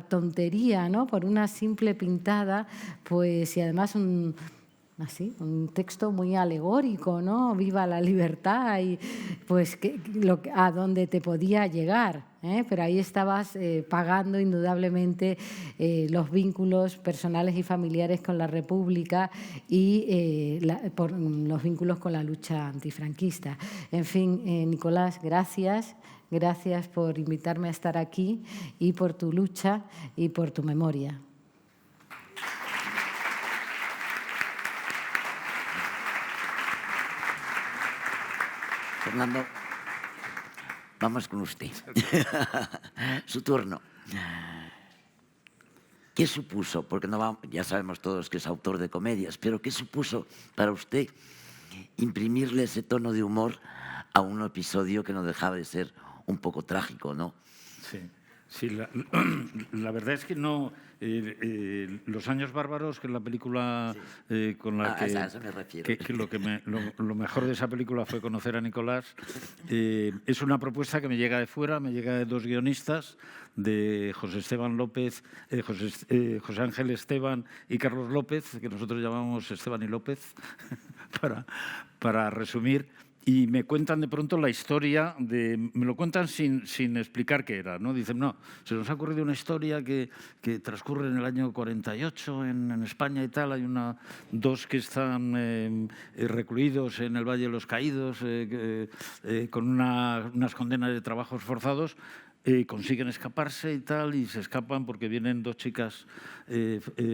tontería, ¿no? Por una simple pintada, pues, y además un texto muy alegórico, ¿no? Viva la libertad, y pues a dónde te podía llegar, pero ahí estabas pagando indudablemente los vínculos personales y familiares con la República y por los vínculos con la lucha antifranquista. En fin, Nicolás, gracias por invitarme a estar aquí y por tu lucha y por tu memoria. Fernando, vamos con usted. Su turno. ¿Qué supuso? Porque ya sabemos todos que es autor de comedias, pero ¿qué supuso para usted imprimirle ese tono de humor a un episodio que no dejaba de ser un poco trágico, ¿no? Sí. Sí, la verdad es que no. Los años bárbaros, que es la película con la a eso me refiero. Lo mejor de esa película fue conocer a Nicolás. Es una propuesta que me llega de fuera, me llega de dos guionistas, de José Esteban López, José Ángel Esteban y Carlos López, que nosotros llamamos Esteban y López, para resumir. Y me cuentan de pronto la historia, me lo cuentan sin explicar qué era, ¿no? Dicen, no, se nos ha ocurrido una historia que transcurre en el año 48 en España y tal. Hay dos que están recluidos en el Valle de los Caídos con unas condenas de trabajos forzados. Consiguen escaparse y tal, y se escapan porque vienen dos chicas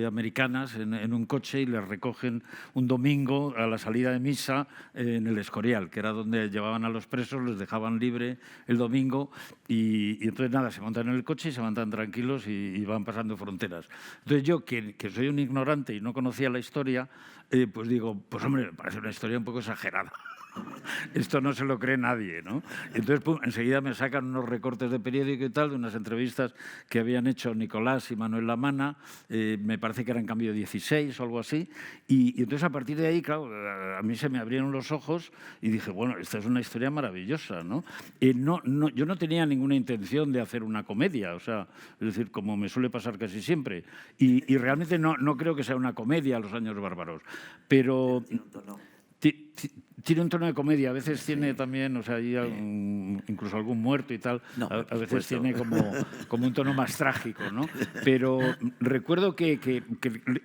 americanas en un coche y les recogen un domingo a la salida de misa en el Escorial, que era donde llevaban a los presos, les dejaban libre el domingo y entonces nada, se montan en el coche y se montan tranquilos y van pasando fronteras. Entonces yo, que soy un ignorante y no conocía la historia, pues digo, pues hombre, me parece una historia un poco exagerada. Esto no se lo cree nadie, ¿no? Entonces, pum, enseguida me sacan unos recortes de periódico y tal, de unas entrevistas que habían hecho Nicolás y Manuel Lamana, me parece que era en Cambio 16 o algo así, y entonces a partir de ahí, claro, a mí se me abrieron los ojos y dije, bueno, esta es una historia maravillosa, ¿no? Yo no tenía ninguna intención de hacer una comedia, o sea, es decir, como me suele pasar casi siempre, y realmente no creo que sea una comedia Los años bárbaros, pero... Tiene un tono de comedia, a veces tiene también, o sea, hay incluso algún muerto y tal, No, a veces tiene como un tono más trágico, ¿no? Pero recuerdo que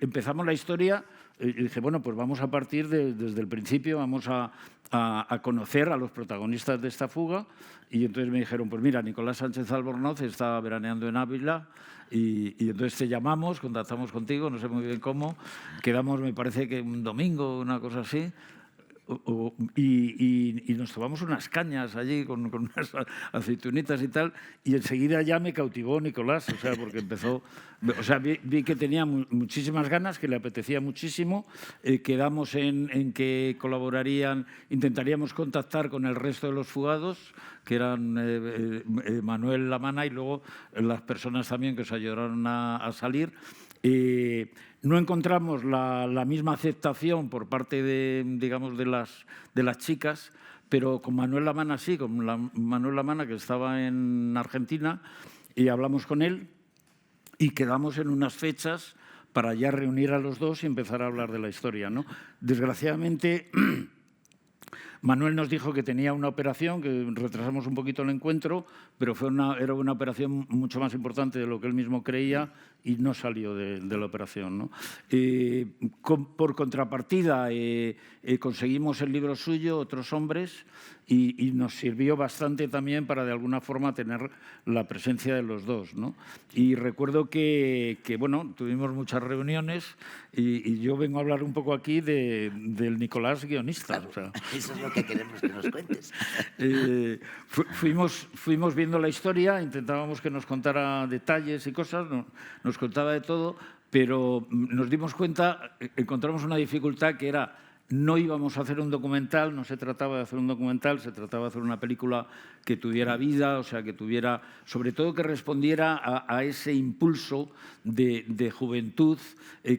empezamos la historia y dije, bueno, pues vamos a partir desde el principio, vamos a conocer a los protagonistas de esta fuga, y entonces me dijeron, pues mira, Nicolás Sánchez Albornoz está veraneando en Ávila, y entonces te llamamos, contactamos contigo, no sé muy bien cómo, quedamos, me parece que un domingo, una cosa así, y nos tomamos unas cañas allí con unas aceitunitas y tal, y enseguida ya me cautivó Nicolás, o sea, porque empezó, o sea, vi que tenía muchísimas ganas, que le apetecía muchísimo, quedamos en que intentaríamos contactar con el resto de los fugados, que eran Manuel Lamana y luego las personas también que os ayudaron a salir. No encontramos la misma aceptación por parte digamos, de las chicas, pero con Manuel Lamana sí, con Manuel Lamana, que estaba en Argentina, y hablamos con él y quedamos en unas fechas para ya reunir a los dos y empezar a hablar de la historia, ¿no? Desgraciadamente, Manuel nos dijo que tenía una operación, que retrasamos un poquito el encuentro, pero era una operación mucho más importante de lo que él mismo creía y no salió de la operación, ¿no? Por contrapartida, conseguimos el libro suyo, Otros hombres, y nos sirvió bastante también para, de alguna forma, tener la presencia de los dos, ¿no? Y recuerdo que bueno, tuvimos muchas reuniones y yo vengo a hablar un poco aquí del Nicolás guionista. Claro, o sea, eso es lo que queremos que nos cuentes. Fuimos viendo la historia, intentábamos que nos contara detalles y cosas, nos contaba de todo, pero nos dimos cuenta, encontramos una dificultad que era: no íbamos a hacer un documental, no se trataba de hacer un documental, se trataba de hacer una película que tuviera vida, o sea, que tuviera, sobre todo que respondiera a ese impulso de juventud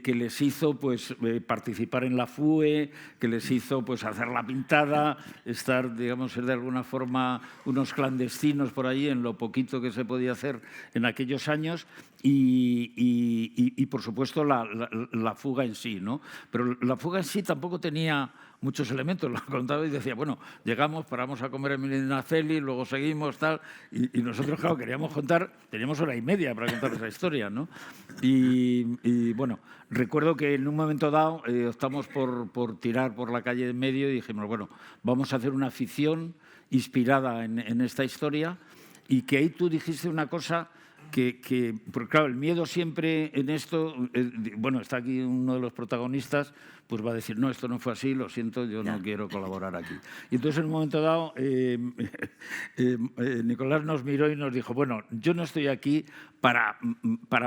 que les hizo pues, participar en la FUE, que les hizo pues, hacer la pintada, estar, digamos, ser de alguna forma unos clandestinos por ahí en lo poquito que se podía hacer en aquellos años y por supuesto, la fuga en sí, ¿no? Pero la fuga en sí tampoco tenía muchos elementos, lo contaba y decía, bueno, llegamos, paramos a comer en Medinaceli, luego seguimos, tal, y nosotros, claro, queríamos contar, teníamos hora y media para contar esa historia, ¿no? Y bueno, recuerdo que en un momento dado optamos por tirar por la calle de en medio y dijimos, bueno, vamos a hacer una ficción inspirada en esta historia, y que ahí tú dijiste una cosa porque claro, el miedo siempre en esto, bueno, está aquí uno de los protagonistas, pues va a decir, no, esto no fue así, lo siento, yo no quiero colaborar aquí. Y entonces en un momento dado Nicolás nos miró y nos dijo, bueno, yo no estoy aquí para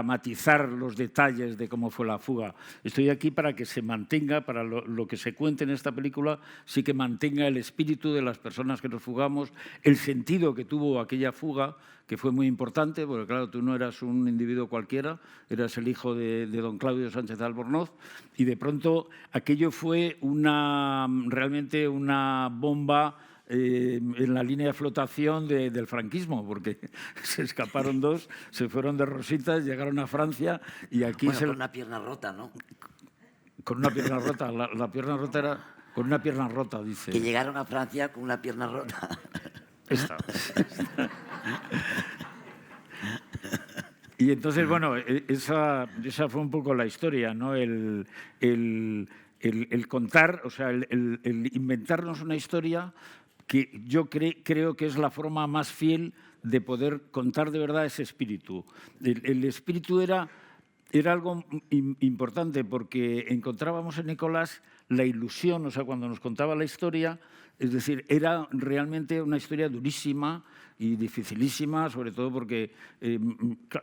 matizar los detalles de cómo fue la fuga, estoy aquí para que se mantenga, para lo que se cuente en esta película, sí que mantenga el espíritu de las personas que nos fugamos, el sentido que tuvo aquella fuga, que fue muy importante, porque claro, tú no eras un individuo cualquiera, eras el hijo de don Claudio Sánchez de Albornoz, y de pronto aquello fue realmente una bomba en la línea de flotación del franquismo, porque se escaparon dos, se fueron de rositas, llegaron a Francia y aquí... Bueno, con una pierna rota, ¿no? Con una pierna rota, la pierna rota era... Con una pierna rota, dice. Que llegaron a Francia con una pierna rota. Esta. Y entonces, bueno, esa fue un poco la historia, ¿no? El contar, o sea, el inventarnos una historia que yo creo que es la forma más fiel de poder contar de verdad ese espíritu. El espíritu era algo importante porque encontrábamos en Nicolás la ilusión, o sea, cuando nos contaba la historia, es decir, era realmente una historia durísima y dificilísima, sobre todo porque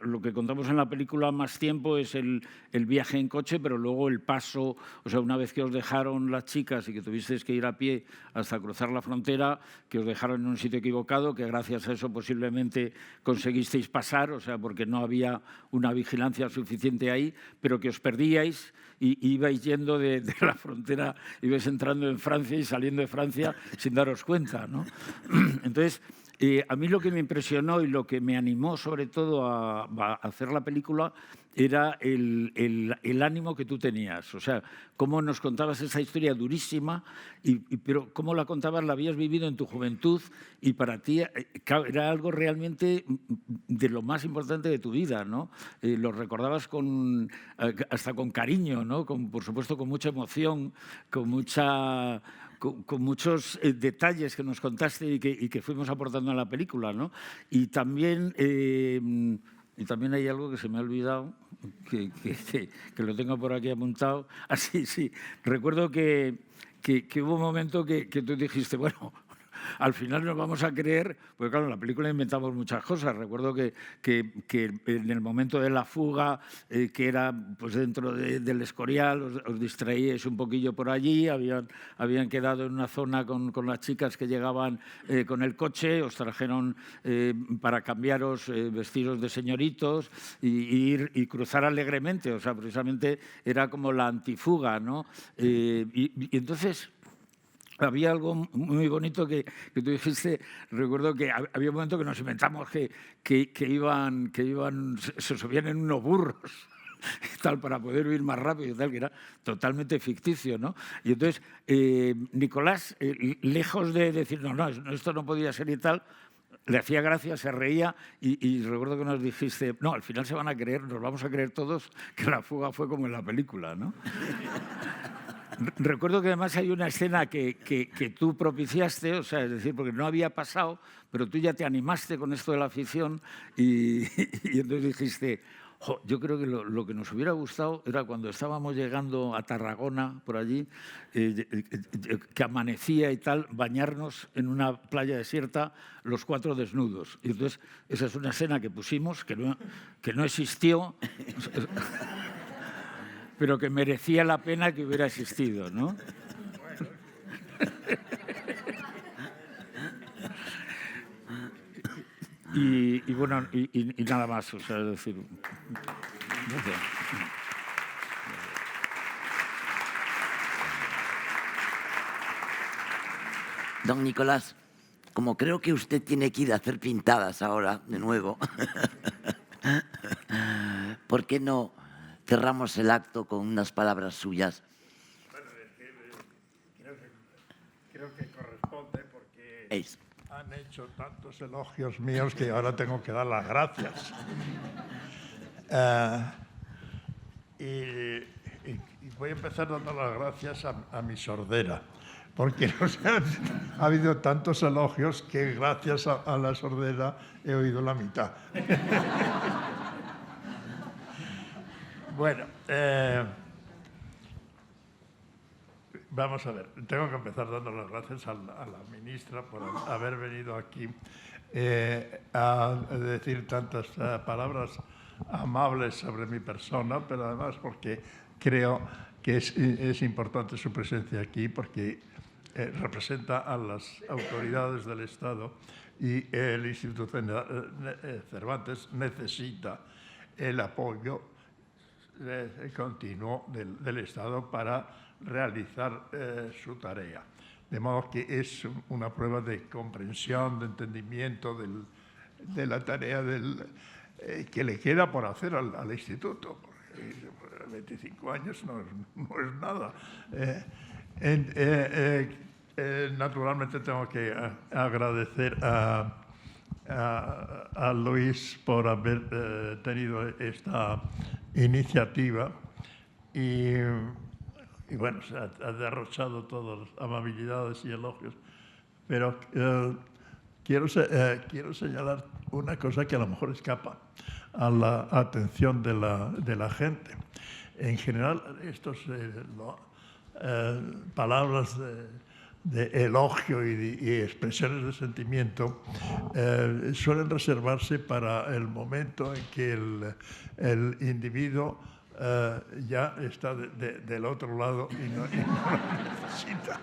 lo que contamos en la película más tiempo es el viaje en coche, pero luego el paso, o sea, una vez que os dejaron las chicas y que tuvisteis que ir a pie hasta cruzar la frontera, que os dejaron en un sitio equivocado, que gracias a eso posiblemente conseguisteis pasar, o sea, porque no había una vigilancia suficiente ahí, pero que os perdíais y ibais yendo de la frontera, ibais entrando en Francia y saliendo de Francia sin daros cuenta, ¿no? Entonces, a mí lo que me impresionó y lo que me animó sobre todo a hacer la película era el ánimo que tú tenías. O sea, cómo nos contabas esa historia durísima, pero cómo la contabas, la habías vivido en tu juventud y para ti era algo realmente de lo más importante de tu vida, ¿no? Lo recordabas hasta con cariño, ¿no? Por supuesto con mucha emoción, con muchos detalles que nos contaste y que fuimos aportando a la película, ¿no? Y también hay algo que se me ha olvidado, que lo tengo por aquí apuntado. Ah, sí. Recuerdo que hubo un momento que tú dijiste, bueno, al final nos vamos a creer, porque claro, en la película inventamos muchas cosas. Recuerdo que en el momento de la fuga, que era pues dentro del Escorial, os distraíais un poquillo por allí, habían quedado en una zona con las chicas que llegaban con el coche, os trajeron para cambiaros vestidos de señoritos y cruzar alegremente, o sea, precisamente era como la antifuga, ¿no? Y entonces... Había algo muy bonito que tú dijiste. Recuerdo que había un momento que nos inventamos que se subían en unos burros tal, para poder huir más rápido y tal, que era totalmente ficticio, ¿no? Y entonces Nicolás, lejos de decir, no, esto no podía ser y tal, le hacía gracia, se reía y recuerdo que nos dijiste, no, al final nos vamos a creer todos que la fuga fue como en la película, ¿no? Recuerdo que además hay una escena que tú propiciaste, o sea, es decir, porque no había pasado, pero tú ya te animaste con esto de la ficción y entonces dijiste, yo creo que lo que nos hubiera gustado era cuando estábamos llegando a Tarragona, por allí, que amanecía y tal, bañarnos en una playa desierta los 4 desnudos. Y entonces esa es una escena que pusimos, que no existió, pero que merecía la pena que hubiera existido, ¿no? Y bueno, y nada más, o sea, es decir... Gracias. Don Nicolás, como creo que usted tiene que ir a hacer pintadas ahora, de nuevo, ¿por qué no cerramos el acto con unas palabras suyas? Bueno, creo que corresponde porque han hecho tantos elogios míos que ahora tengo que dar las gracias. Y voy a empezar dando las gracias a mi sordera, porque ha habido tantos elogios que gracias a la sordera he oído la mitad. Bueno, Vamos a ver, tengo que empezar dando las gracias a la ministra por haber venido aquí a decir tantas palabras amables sobre mi persona, pero además porque creo que es importante su presencia aquí, porque representa a las autoridades del Estado y el Instituto Cervantes necesita el apoyo continuo del Estado para realizar su tarea. De modo que es una prueba de comprensión, de entendimiento de la tarea que le queda por hacer al Instituto. 25 años no es nada. Naturalmente tengo que agradecer a Luis por haber tenido esta iniciativa y bueno, se ha derrochado todas las amabilidades y elogios, pero quiero señalar una cosa que a lo mejor escapa a la atención de la gente. En general, estas palabras de elogio y expresiones de sentimiento suelen reservarse para el momento en que el individuo ya está del otro lado y no lo necesita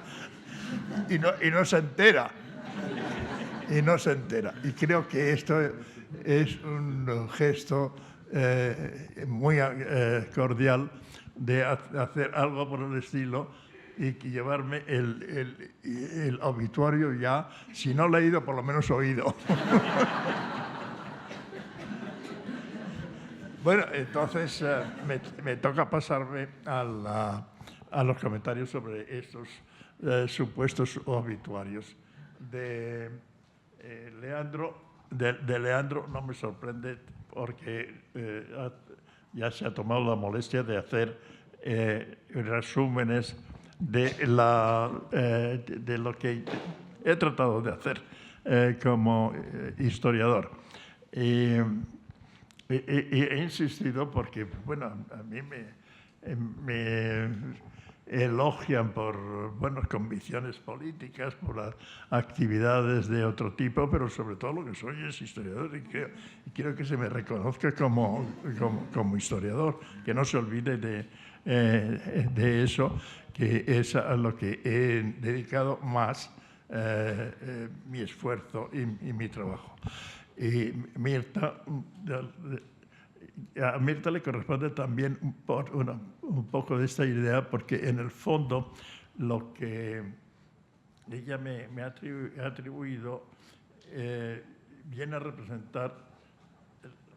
y no se entera. Y creo que esto es un gesto muy cordial de hacer algo por el estilo y llevarme el obituario ya, si no leído, por lo menos oído. Bueno, entonces me toca pasarme a los comentarios sobre estos supuestos obituarios. De Leandro no me sorprende porque ya se ha tomado la molestia de hacer resúmenes de lo que he tratado de hacer como historiador. Y he insistido porque, bueno, a mí me elogian por convicciones políticas, por las actividades de otro tipo, pero sobre todo lo que soy es historiador y quiero que se me reconozca como historiador, que no se olvide de eso, que es a lo que he dedicado más mi esfuerzo y mi trabajo. Y a Mirta le corresponde también un poco de esta idea, porque en el fondo lo que ella me ha atribuido viene a representar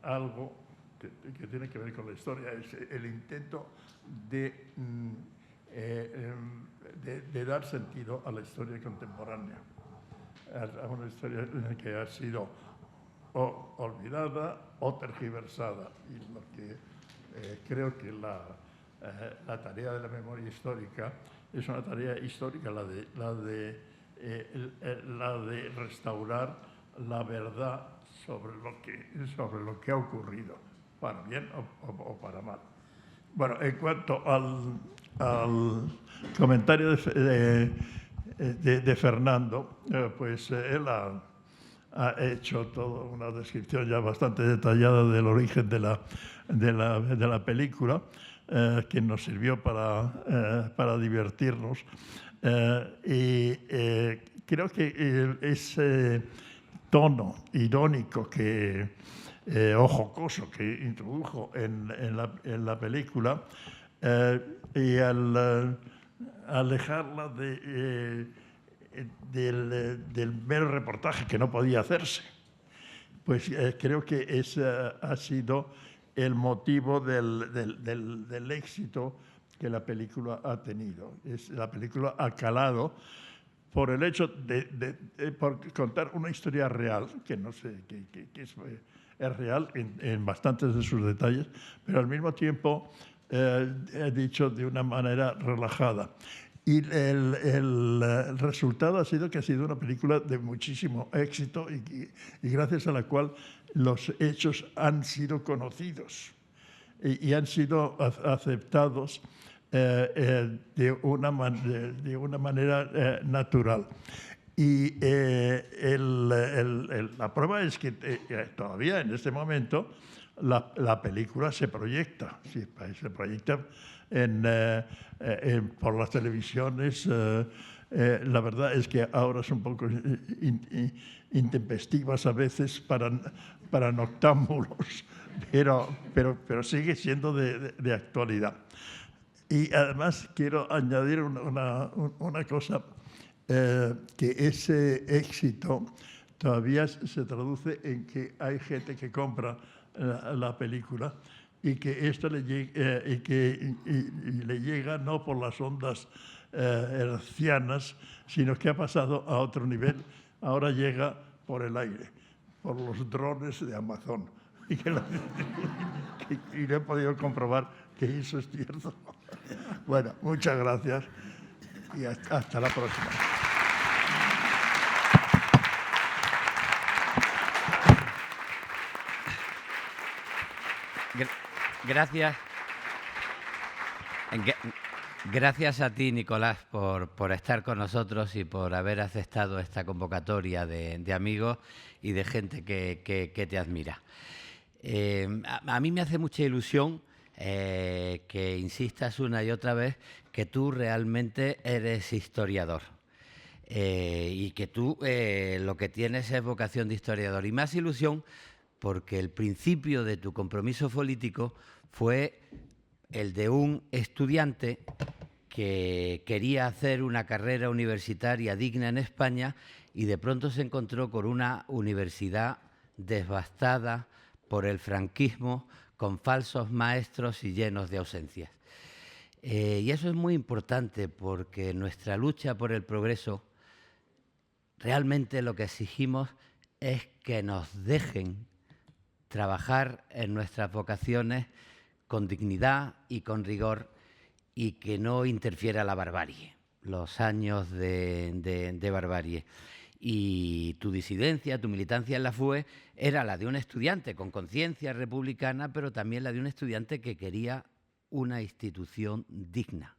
algo que tiene que ver con la historia, es el intento de dar sentido a la historia contemporánea, a una historia que ha sido olvidada o tergiversada. Y lo que creo que la tarea de la memoria histórica es una tarea histórica, la de restaurar la verdad sobre lo que ha ocurrido, para bien o para mal. Bueno, en cuanto al comentario de Fernando, pues él ha hecho toda una descripción ya bastante detallada del origen de la película, que nos sirvió para divertirnos. Y creo que ese tono irónico o jocoso que introdujo en la película, y al alejarla del mero reportaje que no podía hacerse, pues creo que ese ha sido el motivo del éxito que la película ha tenido. La película ha calado por el hecho por contar una historia real, que no sé, que es real en bastantes de sus detalles, pero al mismo tiempo he dicho de una manera relajada. Y el resultado ha sido que ha sido una película de muchísimo éxito y gracias a la cual los hechos han sido conocidos y han sido aceptados de una manera natural. Y la prueba es que todavía en este momento la película se proyecta, se proyecta por las televisiones. La verdad es que ahora son un poco intempestivas a veces para noctámbulos, pero sigue siendo de actualidad. Y además quiero añadir una cosa, que ese éxito todavía se traduce en que hay gente que compra la película y que esto le llega no por las ondas hertzianas, sino que ha pasado a otro nivel. Ahora llega por el aire, por los drones de Amazon. Y lo he podido comprobar que eso es cierto. Bueno, muchas gracias y hasta la próxima. Gracias. Gracias a ti, Nicolás, por estar con nosotros y por haber aceptado esta convocatoria de amigos y de gente que te admira. A mí me hace mucha ilusión que insistas una y otra vez que tú realmente eres historiador y que tú lo que tienes es vocación de historiador. Y más ilusión porque el principio de tu compromiso político fue el de un estudiante que quería hacer una carrera universitaria digna en España y de pronto se encontró con una universidad devastada por el franquismo, con falsos maestros y llenos de ausencias. Y eso es muy importante porque nuestra lucha por el progreso, realmente lo que exigimos es que nos dejen trabajar en nuestras vocaciones con dignidad y con rigor y que no interfiera la barbarie, los años de barbarie. Y tu disidencia, tu militancia en la FUE era la de un estudiante con conciencia republicana, pero también la de un estudiante que quería una institución digna.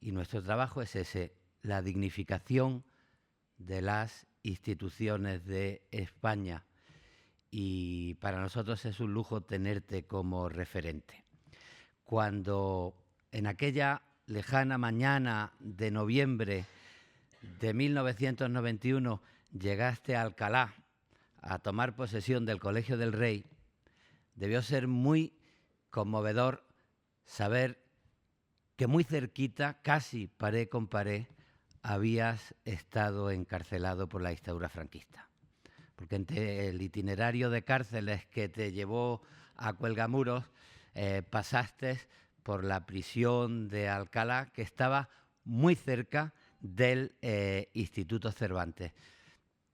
Y nuestro trabajo es ese, la dignificación de las instituciones de España. Y para nosotros es un lujo tenerte como referente. Cuando en aquella lejana mañana de noviembre de 1991 llegaste a Alcalá a tomar posesión del Colegio del Rey, debió ser muy conmovedor saber que muy cerquita, casi pared con pared, habías estado encarcelado por la dictadura franquista. Porque entre el itinerario de cárceles que te llevó a Cuelgamuros, pasaste por la prisión de Alcalá, que estaba muy cerca del Instituto Cervantes.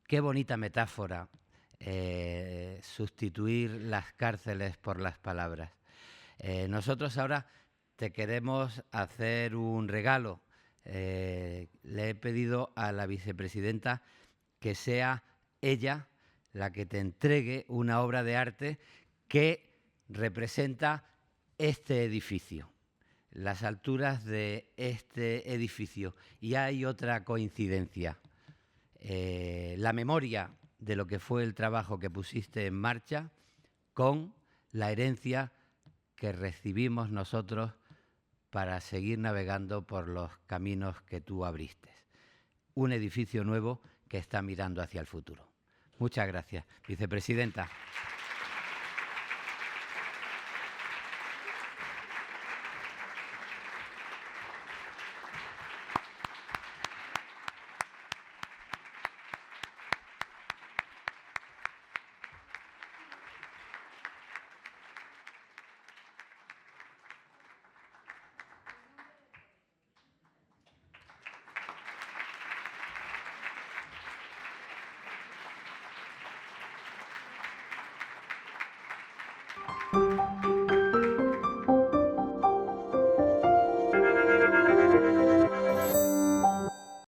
Qué bonita metáfora, sustituir las cárceles por las palabras. Nosotros ahora te queremos hacer un regalo. Le he pedido a la vicepresidenta que sea ella la que te entregue una obra de arte que representa este edificio, las alturas de este edificio. Y hay otra coincidencia, la memoria de lo que fue el trabajo que pusiste en marcha con la herencia que recibimos nosotros para seguir navegando por los caminos que tú abriste. Un edificio nuevo que está mirando hacia el futuro. Muchas gracias, vicepresidenta.